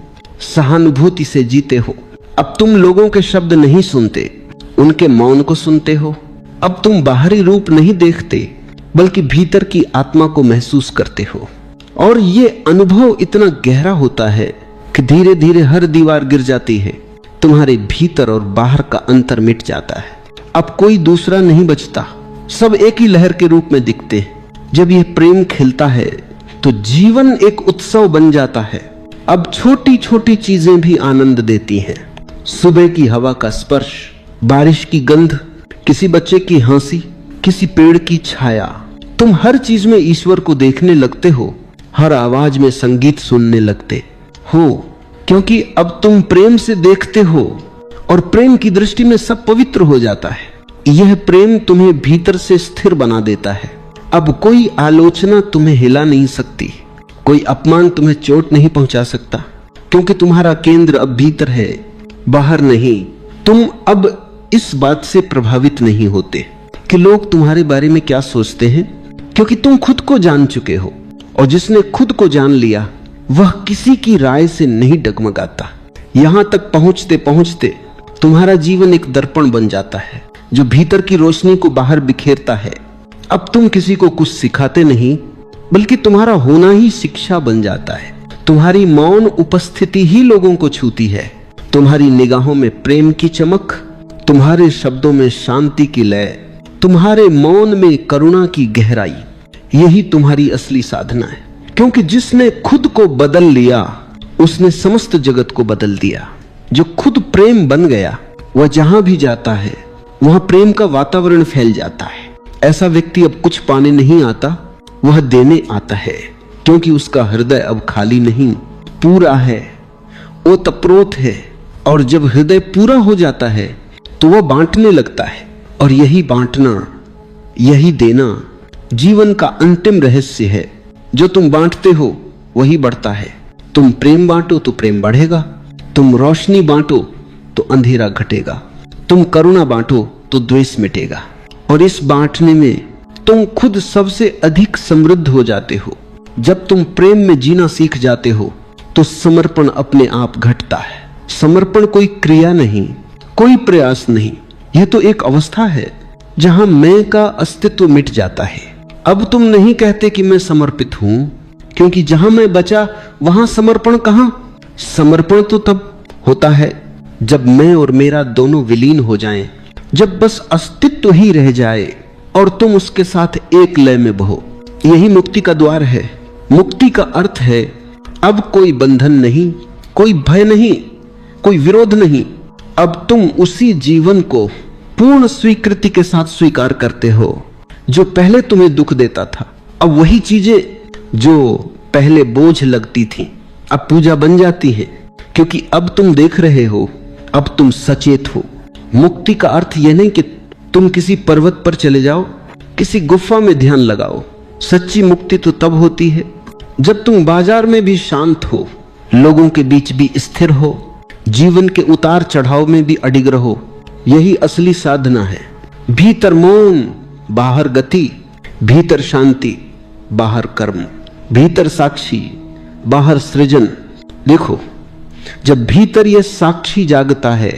सहानुभूति से जीते हो। अब तुम लोगों के शब्द नहीं सुनते, उनके मौन को सुनते हो। अब तुम बाहरी रूप नहीं देखते, बल्कि भीतर की आत्मा को महसूस करते हो। और ये अनुभव इतना गहरा होता है कि धीरे धीरे हर दीवार गिर जाती है, तुम्हारे भीतर और बाहर का अंतर मिट जाता है। अब कोई दूसरा नहीं बचता, सब एक ही लहर के रूप में दिखते हैं। जब यह प्रेम खिलता है तो जीवन एक उत्सव बन जाता है। अब छोटी छोटी चीजें भी आनंद देती हैं। सुबह की हवा का स्पर्श, बारिश की गंध, किसी बच्चे की हंसी, किसी पेड़ की छाया, तुम हर चीज में ईश्वर को देखने लगते हो, हर आवाज में संगीत सुनने लगते हो, क्योंकि अब तुम प्रेम से देखते हो और प्रेम की दृष्टि में सब पवित्र हो जाता है। यह प्रेम तुम्हें भीतर से स्थिर बना देता है। अब कोई आलोचना तुम्हें हिला नहीं सकती, कोई अपमान तुम्हें चोट नहीं पहुंचा सकता, क्योंकि तुम्हारा केंद्र अब भीतर है, बाहर नहीं। तुम अब इस बात से प्रभावित नहीं होते कि लोग तुम्हारे बारे में क्या सोचते हैं, क्योंकि तुम खुद को जान चुके हो, और जिसने खुद को जान लिया वह किसी की राय से नहीं डगमगाता। यहां तक पहुंचते पहुंचते तुम्हारा जीवन एक दर्पण बन जाता है जो भीतर की रोशनी को बाहर बिखेरता है। अब तुम किसी को कुछ सिखाते नहीं, बल्कि तुम्हारा होना ही शिक्षा बन जाता है। तुम्हारी मौन उपस्थिति ही लोगों को छूती है। तुम्हारी निगाहों में प्रेम की चमक, तुम्हारे शब्दों में शांति की लय, तुम्हारे मौन में करुणा की गहराई, यही तुम्हारी असली साधना है। क्योंकि जिसने खुद को बदल लिया उसने समस्त जगत को बदल दिया। जो खुद प्रेम बन गया वह जहां भी जाता है वहां प्रेम का वातावरण फैल जाता है। ऐसा व्यक्ति अब कुछ पाने नहीं आता, वह देने आता है, क्योंकि उसका हृदय अब खाली नहीं, पूरा है, ओतप्रोत है। और जब हृदय पूरा हो जाता है तो वह बांटने लगता है, और यही बांटना, यही देना जीवन का अंतिम रहस्य है। जो तुम बांटते हो वही बढ़ता है। तुम प्रेम बांटो तो प्रेम बढ़ेगा, तुम रोशनी बांटो तो अंधेरा घटेगा, तुम करुणा बांटो तो द्वेष मिटेगा। और इस बांटने में तुम खुद सबसे अधिक समृद्ध हो जाते हो। जब तुम प्रेम में जीना सीख जाते हो तो समर्पण अपने आप घटता है। समर्पण कोई क्रिया नहीं, कोई प्रयास नहीं, यह तो एक अवस्था है जहां मैं का अस्तित्व मिट जाता है। अब तुम नहीं कहते कि मैं समर्पित हूं, क्योंकि जहां मैं बचा वहां समर्पण कहां। समर्पण तो तब होता है जब मैं और मेरा दोनों विलीन हो जाएं, जब बस अस्तित्व ही रह जाए और तुम उसके साथ एक लय में बहो। यही मुक्ति का द्वार है। मुक्ति का अर्थ है अब कोई बंधन नहीं, कोई भय नहीं, कोई विरोध नहीं। अब तुम उसी जीवन को पूर्ण स्वीकृति के साथ स्वीकार करते हो जो पहले तुम्हें दुख देता था। अब वही चीजें जो पहले बोझ लगती थी अब पूजा बन जाती है, क्योंकि अब तुम देख रहे हो, अब तुम सचेत हो। मुक्ति का अर्थ यह नहीं कि तुम किसी पर्वत पर चले जाओ, किसी गुफा में ध्यान लगाओ। सच्ची मुक्ति तो तब होती है जब तुम बाजार में भी शांत हो, लोगों के बीच भी स्थिर हो, जीवन के उतार चढ़ाव में भी अडिग रहो। यही असली साधना है। भीतर मौन, बाहर गति, भीतर शांति, बाहर कर्म, भीतर साक्षी, बाहर सृजन। देखो, जब भीतर यह साक्षी जागता है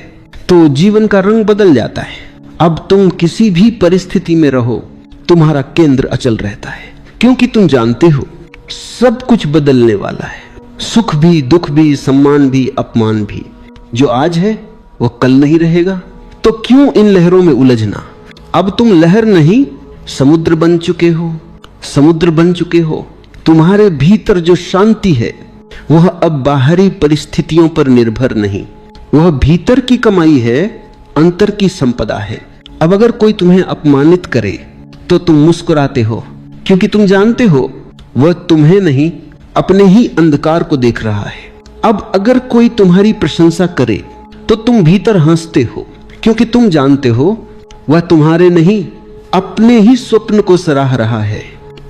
तो जीवन का रंग बदल जाता है। अब तुम किसी भी परिस्थिति में रहो, तुम्हारा केंद्र अचल रहता है, क्योंकि तुम जानते हो सब कुछ बदलने वाला है। सुख भी, दुख भी, सम्मान भी, अपमान भी। जो आज है वो कल नहीं रहेगा, तो क्यों इन लहरों में उलझना। अब तुम लहर नहीं, समुद्र बन चुके हो, समुद्र बन चुके हो। तुम्हारे भीतर जो शांति है वह अब बाहरी परिस्थितियों पर निर्भर नहीं, वह भीतर की कमाई है, अंतर की संपदा है। अब अगर कोई तुम्हें अपमानित करे तो तुम मुस्कुराते हो, क्योंकि तुम जानते हो वह तुम्हें नहीं, अपने ही अंधकार को देख रहा है। अब अगर कोई तुम्हारी प्रशंसा करे तो तुम भीतर हंसते हो, क्योंकि तुम जानते हो वह तुम्हारे नहीं, अपने ही स्वप्न को सराह रहा है।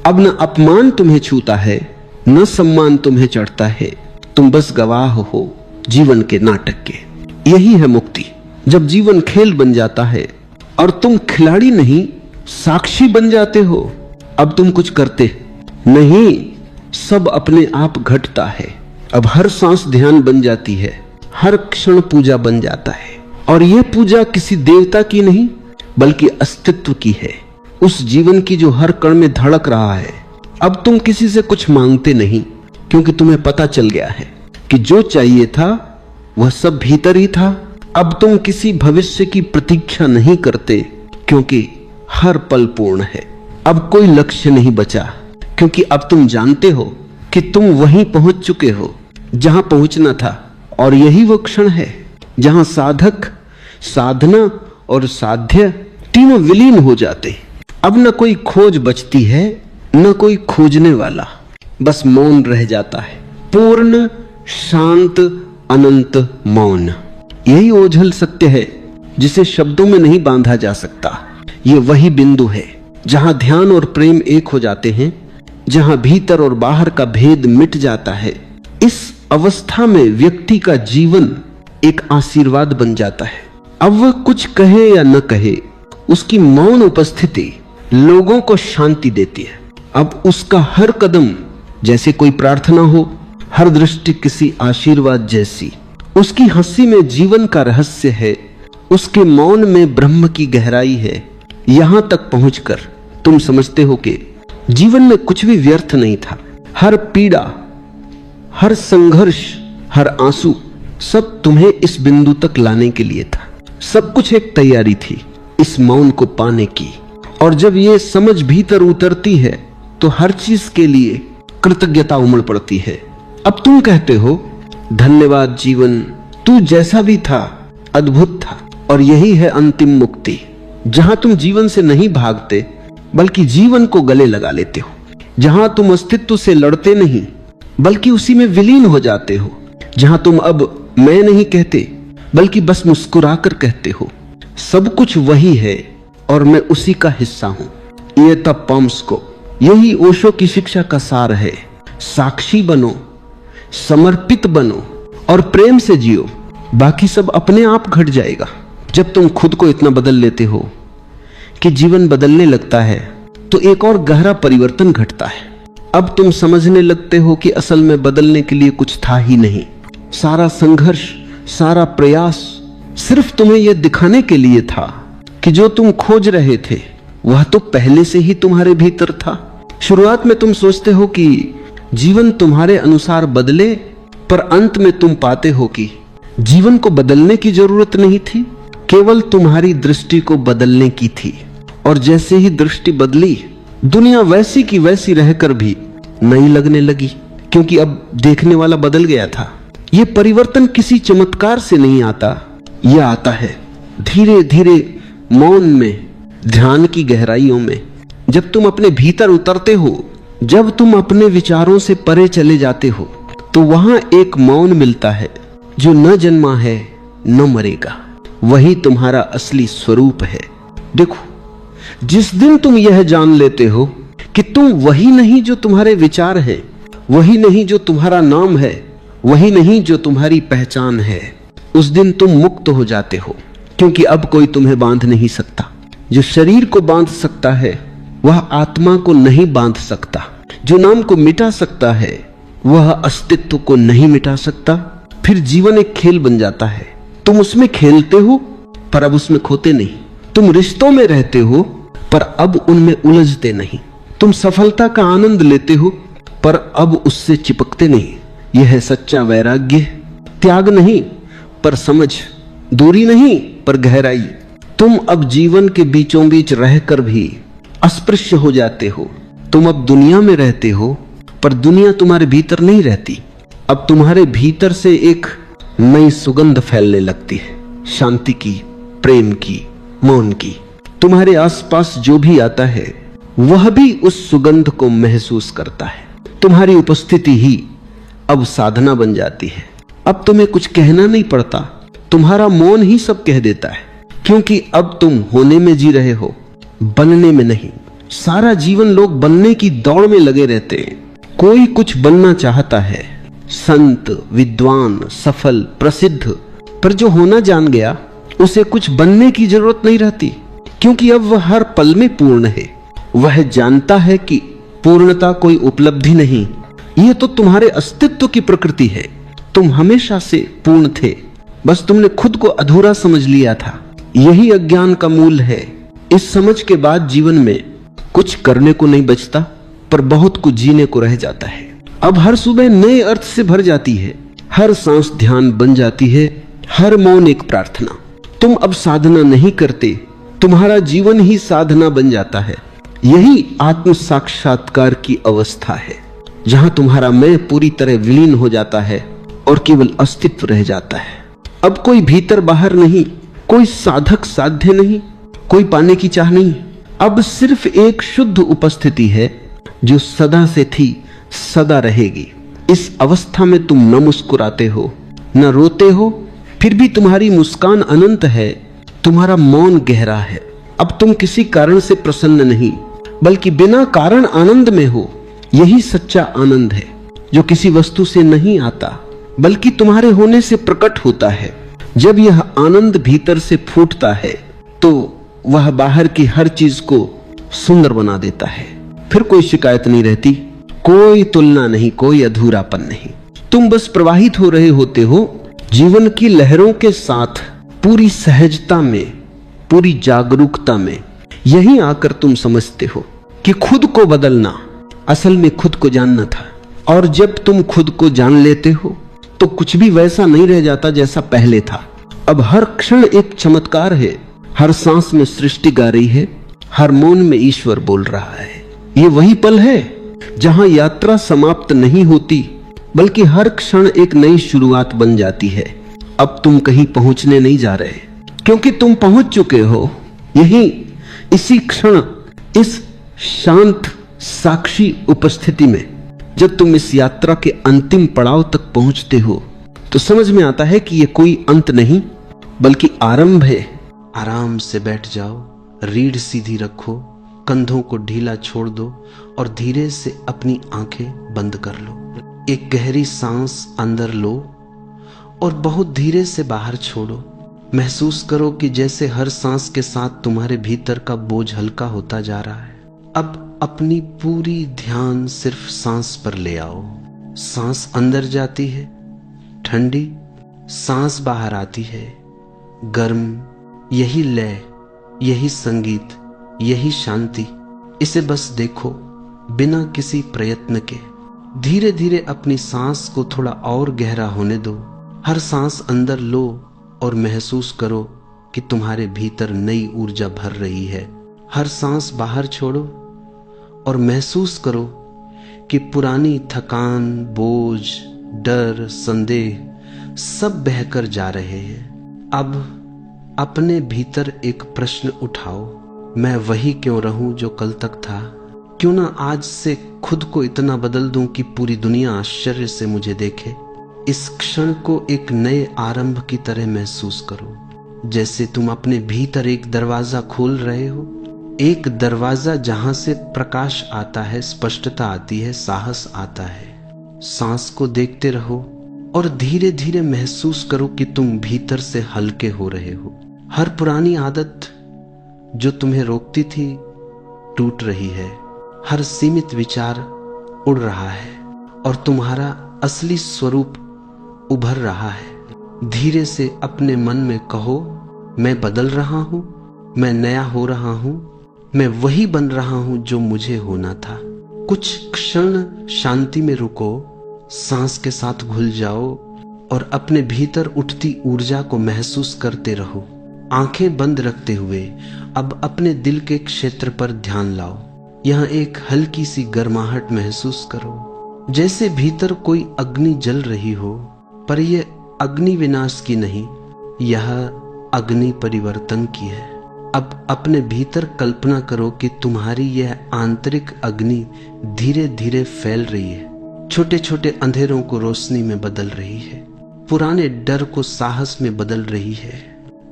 अब न अपमान तुम्हें छूता है, न सम्मान तुम्हें चढ़ता है, तुम बस गवाह हो जीवन के नाटक के। यही है मुक्ति, जब जीवन खेल बन जाता है और तुम खिलाड़ी नहीं, साक्षी बन जाते हो। अब तुम कुछ करते नहीं, सब अपने आप घटता है। अब हर सांस ध्यान बन जाती है, हर क्षण पूजा बन जाता है। और यह पूजा किसी देवता की नहीं बल्कि अस्तित्व की है, उस जीवन की जो हर कण में धड़क रहा है। अब तुम किसी से कुछ मांगते नहीं, क्योंकि तुम्हें पता चल गया है कि जो चाहिए था वह सब भीतर ही था। अब तुम किसी भविष्य की प्रतीक्षा नहीं करते, क्योंकि हर पल पूर्ण है। अब कोई लक्ष्य नहीं बचा, क्योंकि अब तुम जानते हो कि तुम वहीं पहुंच चुके हो जहां पहुंचना था। और यही वो क्षण है जहां साधक, साधना और साध्य तीनों विलीन हो जाते। अब न कोई खोज बचती है, न कोई खोजने वाला, बस मौन रह जाता है। पूर्ण, शांत, अनंत मौन। यही ओझल सत्य है जिसे शब्दों में नहीं बांधा जा सकता। ये वही बिंदु है जहां ध्यान और प्रेम एक हो जाते हैं, जहां भीतर और बाहर का भेद मिट जाता है। इस अवस्था में व्यक्ति का जीवन एक आशीर्वाद बन जाता है। अब वह कुछ कहे या न कहे, उसकी मौन उपस्थिति लोगों को शांति देती है। अब उसका हर कदम जैसे कोई प्रार्थना हो, हर दृष्टि किसी आशीर्वाद जैसी। उसकी हंसी में जीवन का रहस्य है, उसके मौन में ब्रह्म की गहराई है। यहां तक पहुंचकर तुम समझते हो कि जीवन में कुछ भी व्यर्थ नहीं था। हर पीड़ा, हर संघर्ष, हर आंसू सब तुम्हें इस बिंदु तक लाने के लिए था। सब कुछ एक तैयारी थी इस मौन को पाने की। और जब ये समझ भीतर उतरती है तो हर चीज के लिए कृतज्ञता उमड़ पड़ती है। अब तुम कहते हो, धन्यवाद जीवन, तू जैसा भी था अद्भुत था। और यही है अंतिम मुक्ति, जहां तुम जीवन से नहीं भागते बल्कि जीवन को गले लगा लेते हो। जहां तुम अस्तित्व से लड़ते नहीं बल्कि उसी में विलीन हो जाते हो। जहां तुम अब मैं नहीं कहते बल्कि बस मुस्कुराकर कहते हो, सब कुछ वही है और मैं उसी का हिस्सा हूं। ये तब पम्स को, यही ओशो की शिक्षा का सार है। साक्षी बनो, समर्पित बनो और प्रेम से जियो, बाकी सब अपने आप घट जाएगा। जब तुम खुद को इतना बदल लेते हो कि जीवन बदलने लगता है तो एक और गहरा परिवर्तन घटता है। अब तुम समझने लगते हो कि असल में बदलने के लिए कुछ था ही नहीं। सारा संघर्ष, सारा प्रयास सिर्फ तुम्हें यह दिखाने के लिए था कि जो तुम खोज रहे थे वह तो पहले से ही तुम्हारे भीतर था। शुरुआत में तुम सोचते हो कि जीवन तुम्हारे अनुसार बदले, पर अंत में तुम पाते हो कि जीवन को बदलने की जरूरत नहीं थी, केवल तुम्हारी दृष्टि को बदलने की थी। और जैसे ही दृष्टि बदली, दुनिया वैसी की वैसी रहकर भी नई लगने लगी, क्योंकि अब देखने वाला बदल गया था। यह परिवर्तन किसी चमत्कार से नहीं आता, यह आता है धीरे धीरे मौन में, ध्यान की गहराइयों में। जब तुम अपने भीतर उतरते हो, जब तुम अपने विचारों से परे चले जाते हो, तो वहां एक मौन मिलता है जो न जन्मा है न मरेगा। वही तुम्हारा असली स्वरूप है। देखो, जिस दिन तुम यह जान लेते हो कि तुम वही नहीं जो तुम्हारे विचार है, वही नहीं जो तुम्हारा नाम है, वही नहीं जो तुम्हारी पहचान है, उस दिन तुम मुक्त हो जाते हो। क्योंकि अब कोई तुम्हें बांध नहीं सकता। जो शरीर को बांध सकता है वह आत्मा को नहीं बांध सकता। जो नाम को मिटा सकता है वह अस्तित्व को नहीं मिटा सकता। फिर जीवन एक खेल बन जाता है। तुम उसमें खेलते हो पर अब उसमें खोते नहीं। तुम रिश्तों में रहते हो पर अब उनमें उलझते नहीं। तुम सफलता का आनंद लेते हो पर अब उससे चिपकते नहीं। यह है सच्चा वैराग्य। त्याग नहीं पर समझ, दूरी नहीं पर गहराई। तुम अब जीवन के बीचों बीच रहकर भी अस्पृश्य हो जाते हो। तुम अब दुनिया में रहते हो पर दुनिया तुम्हारे भीतर नहीं रहती। अब तुम्हारे भीतर से एक नई सुगंध फैलने लगती है, शांति की, प्रेम की, मौन की। तुम्हारे आसपास जो भी आता है वह भी उस सुगंध को महसूस करता है। तुम्हारी उपस्थिति ही अब साधना बन जाती है। अब तुम्हें कुछ कहना नहीं पड़ता, तुम्हारा मौन ही सब कह देता है। क्योंकि अब तुम होने में जी रहे हो, बनने में नहीं। सारा जीवन लोग बनने की दौड़ में लगे रहते हैं। कोई कुछ बनना चाहता है, संत, विद्वान, सफल, प्रसिद्ध, पर जो होना जान गया उसे कुछ बनने की जरूरत नहीं रहती, क्योंकि अब वह हर पल में पूर्ण है। वह जानता है कि पूर्णता कोई उपलब्धि नहीं, यह तो तुम्हारे अस्तित्व की प्रकृति है। तुम हमेशा से पूर्ण थे, बस तुमने खुद को अधूरा समझ लिया था। यही अज्ञान का मूल है। इस समझ के बाद जीवन में कुछ करने को नहीं बचता, पर बहुत कुछ जीने को रह जाता है। अब हर सुबह नए अर्थ से भर जाती है, हर सांस ध्यान बन जाती है, हर मौन एक प्रार्थना। तुम अब साधना नहीं करते, तुम्हारा जीवन ही साधना बन जाता है। यही आत्म साक्षात्कार की अवस्था है, जहां तुम्हारा मैं पूरी तरह विलीन हो जाता है और केवल अस्तित्व रह जाता है। अब कोई भीतर बाहर नहीं, कोई साधक साध्य नहीं, कोई पाने की चाह नहीं। अब सिर्फ एक शुद्ध उपस्थिति है जो सदा से थी, सदा रहेगी। इस अवस्था में तुम न मुस्कुराते हो, न रोते हो, फिर भी तुम्हारी मुस्कान अनंत है, तुम्हारा मौन गहरा है। अब तुम किसी कारण से प्रसन्न नहीं, बल्कि बिना कारण आनंद में हो। यही सच्चा आनंद है, जो किसी वस्तु से नहीं आता, बल्कि तुम्हारे होने से प्रकट होता है। जब यह आनंद भीतर से फूटता है, तो वह बाहर की हर चीज को सुंदर बना देता है। फिर कोई शिकायत नहीं रहती, कोई तुलना नहीं, कोई अधूरापन नहीं। तुम बस प्रवाहित हो रहे होते हो जीवन की लहरों के साथ, पूरी सहजता में, पूरी जागरूकता में। यही आकर तुम समझते हो कि खुद को बदलना असल में खुद को जानना था। और जब तुम खुद को जान लेते हो तो कुछ भी वैसा नहीं रह जाता जैसा पहले था। अब हर क्षण एक चमत्कार है, हर सांस में सृष्टि गा रही है, हर मौन में ईश्वर बोल रहा है। ये वही पल है जहां यात्रा समाप्त नहीं होती, बल्कि हर क्षण एक नई शुरुआत बन जाती है। अब तुम कहीं पहुंचने नहीं जा रहे, क्योंकि तुम पहुंच चुके हो यहीं, इसी क्षण, इस शांत साक्षी उपस्थिति में। जब तुम इस यात्रा के अंतिम पड़ाव तक पहुंचते हो तो समझ में आता है कि यह कोई अंत नहीं, बल्कि आरंभ है। आराम से बैठ जाओ, रीढ़ सीधी रखो, कंधों को ढीला छोड़ दो और धीरे से अपनी आंखें बंद कर लो। एक गहरी सांस अंदर लो और बहुत धीरे से बाहर छोड़ो। महसूस करो कि जैसे हर सांस के साथ तुम्हारे भीतर का बोझ हल्का होता जा रहा है। अब अपनी पूरी ध्यान सिर्फ सांस पर ले आओ। सांस अंदर जाती है ठंडी, सांस बाहर आती है गर्म। यही लय, यही संगीत, यही शांति। इसे बस देखो, बिना किसी प्रयत्न के। धीरे धीरे अपनी सांस को थोड़ा और गहरा होने दो। हर सांस अंदर लो और महसूस करो कि तुम्हारे भीतर नई ऊर्जा भर रही है। हर सांस बाहर छोड़ो और महसूस करो कि पुरानी थकान, बोझ, डर, संदेह सब बहकर जा रहे हैं। अब अपने भीतर एक प्रश्न उठाओ, मैं वही क्यों रहूं जो कल तक था? क्यों ना आज से खुद को इतना बदल दूं कि पूरी दुनिया आश्चर्य से मुझे देखे। इस क्षण को एक नए आरंभ की तरह महसूस करो, जैसे तुम अपने भीतर एक दरवाजा खोल रहे हो। एक दरवाजा जहां से प्रकाश आता है, स्पष्टता आती है, साहस आता है। सांस को देखते रहो और धीरे धीरे महसूस करो कि तुम भीतर से हल्के हो रहे हो। हर पुरानी आदत जो तुम्हें रोकती थी टूट रही है। हर सीमित विचार उड़ रहा है और तुम्हारा असली स्वरूप उभर रहा है। धीरे से अपने मन में कहो, मैं बदल रहा हूं, मैं नया हो रहा हूं, मैं वही बन रहा हूं जो मुझे होना था। कुछ क्षण शांति में रुको, सांस के साथ घुल जाओ और अपने भीतर उठती ऊर्जा को महसूस करते रहो। आंखें बंद रखते हुए अब अपने दिल के क्षेत्र पर ध्यान लाओ। यहां एक हल्की सी गर्माहट महसूस करो, जैसे भीतर कोई अग्नि जल रही हो। पर यह अग्नि विनाश की नहीं, यह अग्नि परिवर्तन की है। अब अपने भीतर कल्पना करो कि तुम्हारी यह आंतरिक अग्नि धीरे धीरे फैल रही है, छोटे छोटे अंधेरों को रोशनी में बदल रही है, पुराने डर को साहस में बदल रही है,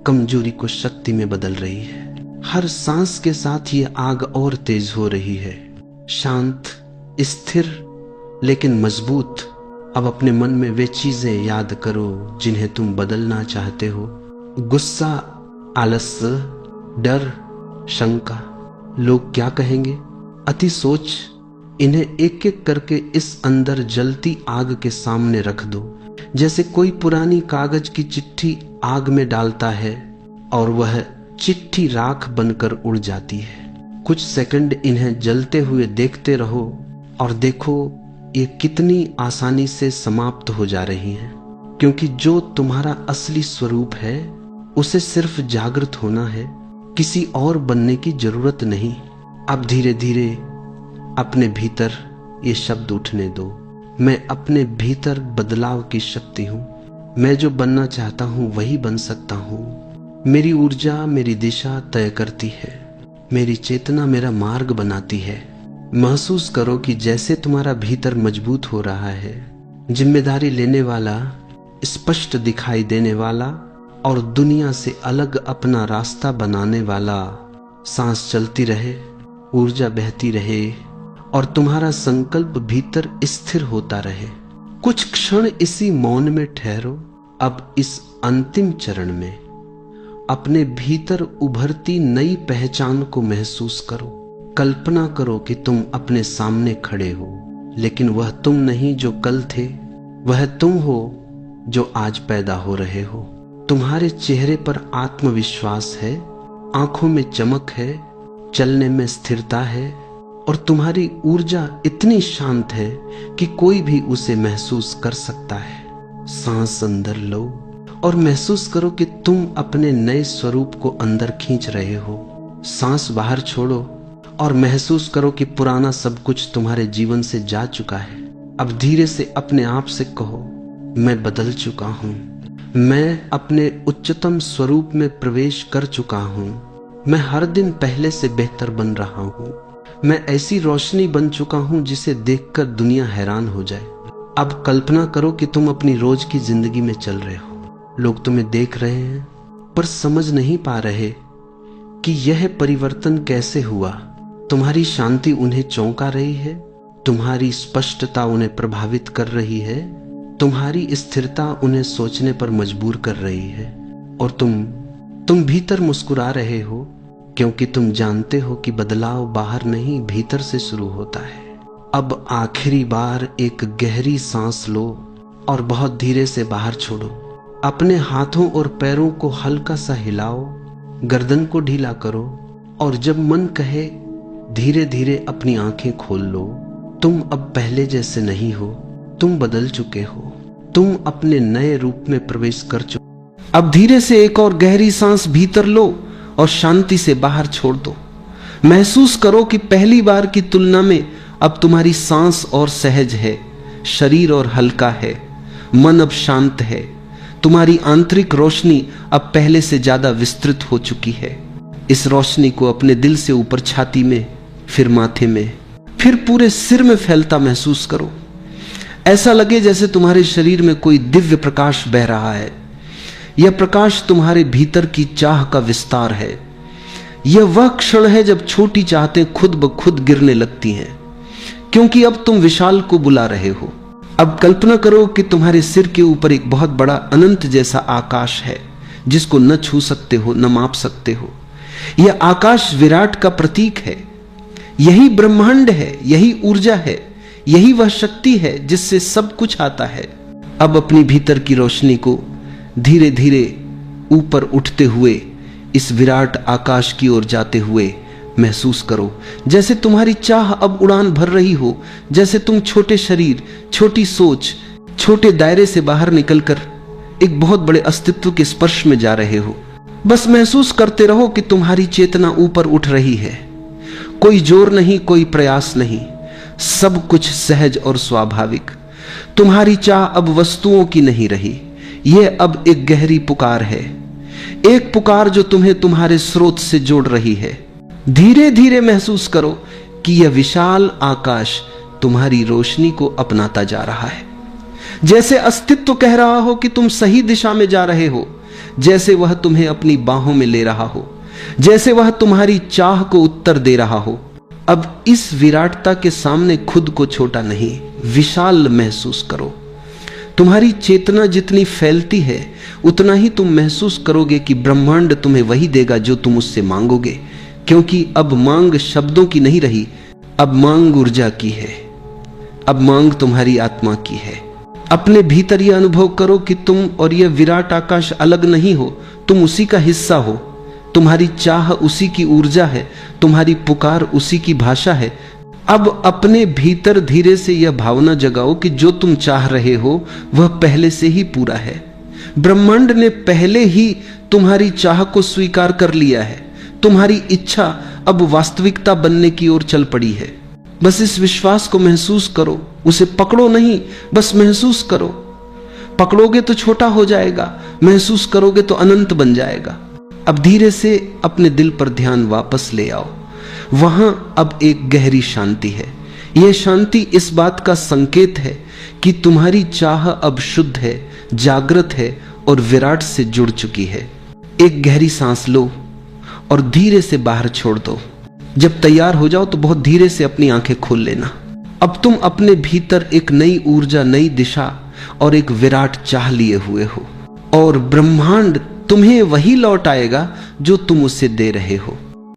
कमजोरी को शक्ति में बदल रही है। हर सांस के साथ ये आग और तेज हो रही है, शांत, स्थिर लेकिन मजबूत। अब अपने मन में वे चीजें याद करो जिन्हें तुम बदलना चाहते हो। गुस्सा, आलस्य, डर, शंका, लोग क्या कहेंगे, अति सोच, इन्हें एक एक करके इस अंदर जलती आग के सामने रख दो। जैसे कोई पुरानी कागज की चिट्ठी आग में डालता है और वह चिट्ठी राख बनकर उड़ जाती है। कुछ सेकंड इन्हें जलते हुए देखते रहो और देखो ये कितनी आसानी से समाप्त हो जा रही हैं, क्योंकि जो तुम्हारा असली स्वरूप है उसे सिर्फ जागृत होना है, किसी और बनने की जरूरत नहीं। अब धीरे धीरे अपने भीतर ये शब्द उठने दो, मैं अपने भीतर बदलाव की शक्ति हूं, मैं जो बनना चाहता हूं वही बन सकता हूं। मेरी ऊर्जा मेरी दिशा तय करती है, मेरी चेतना मेरा मार्ग बनाती है। महसूस करो कि जैसे तुम्हारा भीतर मजबूत हो रहा है, जिम्मेदारी लेने वाला, स्पष्ट दिखाई देने वाला और दुनिया से अलग अपना रास्ता बनाने वाला। सांस चलती रहे, ऊर्जा बहती रहे और तुम्हारा संकल्प भीतर स्थिर होता रहे। कुछ क्षण इसी मौन में ठहरो। अब इस अंतिम चरण में अपने भीतर उभरती नई पहचान को महसूस करो। कल्पना करो कि तुम अपने सामने खड़े हो, लेकिन वह तुम नहीं जो कल थे, वह तुम हो जो आज पैदा हो रहे हो। तुम्हारे चेहरे पर आत्मविश्वास है, आंखों में चमक है, चलने में स्थिरता है और तुम्हारी ऊर्जा इतनी शांत है कि कोई भी उसे महसूस कर सकता है। सांस अंदर लो और महसूस करो कि तुम अपने नए स्वरूप को अंदर खींच रहे हो। सांस बाहर छोड़ो और महसूस करो कि पुराना सब कुछ तुम्हारे जीवन से जा चुका है। अब धीरे से अपने आप से कहो, मैं बदल चुका हूं, मैं अपने उच्चतम स्वरूप में प्रवेश कर चुका हूं, मैं हर दिन पहले से बेहतर बन रहा हूं, मैं ऐसी रोशनी बन चुका हूं जिसे देखकर दुनिया हैरान हो जाए। अब कल्पना करो कि तुम अपनी रोज की जिंदगी में चल रहे हो, लोग तुम्हें देख रहे हैं पर समझ नहीं पा रहे कि यह परिवर्तन कैसे हुआ। तुम्हारी शांति उन्हें चौंका रही है, तुम्हारी स्पष्टता उन्हें प्रभावित कर रही है, तुम्हारी स्थिरता उन्हें सोचने पर मजबूर कर रही है और तुम भीतर मुस्कुरा रहे हो, क्योंकि तुम जानते हो कि बदलाव बाहर नहीं भीतर से शुरू होता है। अब आखिरी बार एक गहरी सांस लो और बहुत धीरे से बाहर छोड़ो। अपने हाथों और पैरों को हल्का सा हिलाओ, गर्दन को ढीला करो और जब मन कहे धीरे धीरे अपनी आंखें खोल लो। तुम अब पहले जैसे नहीं हो, तुम बदल चुके हो, तुम अपने नए रूप में प्रवेश कर चुके। अब धीरे से एक और गहरी सांस भीतर लो और शांति से बाहर छोड़ दो। महसूस करो कि पहली बार की तुलना में अब तुम्हारी सांस और सहज है, शरीर और हल्का है, मन अब शांत है, तुम्हारी आंतरिक रोशनी अब पहले से ज्यादा विस्तृत हो चुकी है। इस रोशनी को अपने दिल से ऊपर छाती में, फिर माथे में, फिर पूरे सिर में फैलता महसूस करो। ऐसा लगे जैसे तुम्हारे शरीर में कोई दिव्य प्रकाश बह रहा है। यह प्रकाश तुम्हारे भीतर की चाह का विस्तार है। यह वह क्षण है जब छोटी चाहतें खुद ब खुद गिरने लगती हैं, क्योंकि अब तुम विशाल को बुला रहे हो। अब कल्पना करो कि तुम्हारे सिर के ऊपर एक बहुत बड़ा अनंत जैसा आकाश है, जिसको न छू सकते हो, न माप सकते हो। यह आकाश विराट का प्रतीक है। यही ब्रह्मांड है, यही ऊर्जा है, यही वह शक्ति है जिससे सब कुछ आता है। अब अपनी भीतर की रोशनी को धीरे धीरे ऊपर उठते हुए इस विराट आकाश की ओर जाते हुए महसूस करो, जैसे तुम्हारी चाह अब उड़ान भर रही हो, जैसे तुम छोटे शरीर, छोटी सोच, छोटे दायरे से बाहर निकलकर एक बहुत बड़े अस्तित्व के स्पर्श में जा रहे हो। बस महसूस करते रहो कि तुम्हारी चेतना ऊपर उठ रही है। कोई जोर नहीं, कोई प्रयास नहीं, सब कुछ सहज और स्वाभाविक। तुम्हारी चाह अब वस्तुओं की नहीं रही, यह अब एक गहरी पुकार है, एक पुकार जो तुम्हें तुम्हारे स्रोत से जोड़ रही है। धीरे धीरे महसूस करो कि यह विशाल आकाश तुम्हारी रोशनी को अपनाता जा रहा है, जैसे अस्तित्व कह रहा हो कि तुम सही दिशा में जा रहे हो, जैसे वह तुम्हें अपनी बाहों में ले रहा हो, जैसे वह तुम्हारी चाह को उत्तर दे रहा हो। अब इस विराटता के सामने खुद को छोटा नहीं, विशाल महसूस करो। तुम्हारी चेतना जितनी फैलती है उतना ही तुम महसूस करोगे कि ब्रह्मांड तुम्हें वही देगा जो तुम उससे मांगोगे, क्योंकि अब मांग शब्दों की नहीं रही, अब मांग ऊर्जा की है, अब मांग तुम्हारी आत्मा की है। अपने भीतर यह अनुभव करो कि तुम और यह विराट आकाश अलग नहीं हो, तुम उसी का हिस्सा हो। तुम्हारी चाह उसी की ऊर्जा है, तुम्हारी पुकार उसी की भाषा है। अब अपने भीतर धीरे से यह भावना जगाओ कि जो तुम चाह रहे हो वह पहले से ही पूरा है। ब्रह्मांड ने पहले ही तुम्हारी चाह को स्वीकार कर लिया है। तुम्हारी इच्छा अब वास्तविकता बनने की ओर चल पड़ी है। बस इस विश्वास को महसूस करो, उसे पकड़ो नहीं, बस महसूस करो। पकड़ोगे तो छोटा हो जाएगा, महसूस करोगे तो अनंत बन जाएगा। अब धीरे से अपने दिल पर ध्यान वापस ले आओ। वहां अब एक गहरी शांति है। यह शांति इस बात का संकेत है कि तुम्हारी चाह अब शुद्ध है, जागृत है और विराट से जुड़ चुकी है। एक गहरी सांस लो और धीरे से बाहर छोड़ दो। जब तैयार हो जाओ तो बहुत धीरे से अपनी आंखें खोल लेना। अब तुम अपने भीतर एक नई ऊर्जा, नई दिशा और एक विराट चाह लिए हुए हो और ब्रह्मांड तुम्हें वही लौट आएगा जो तुम उसे दे रहे हो।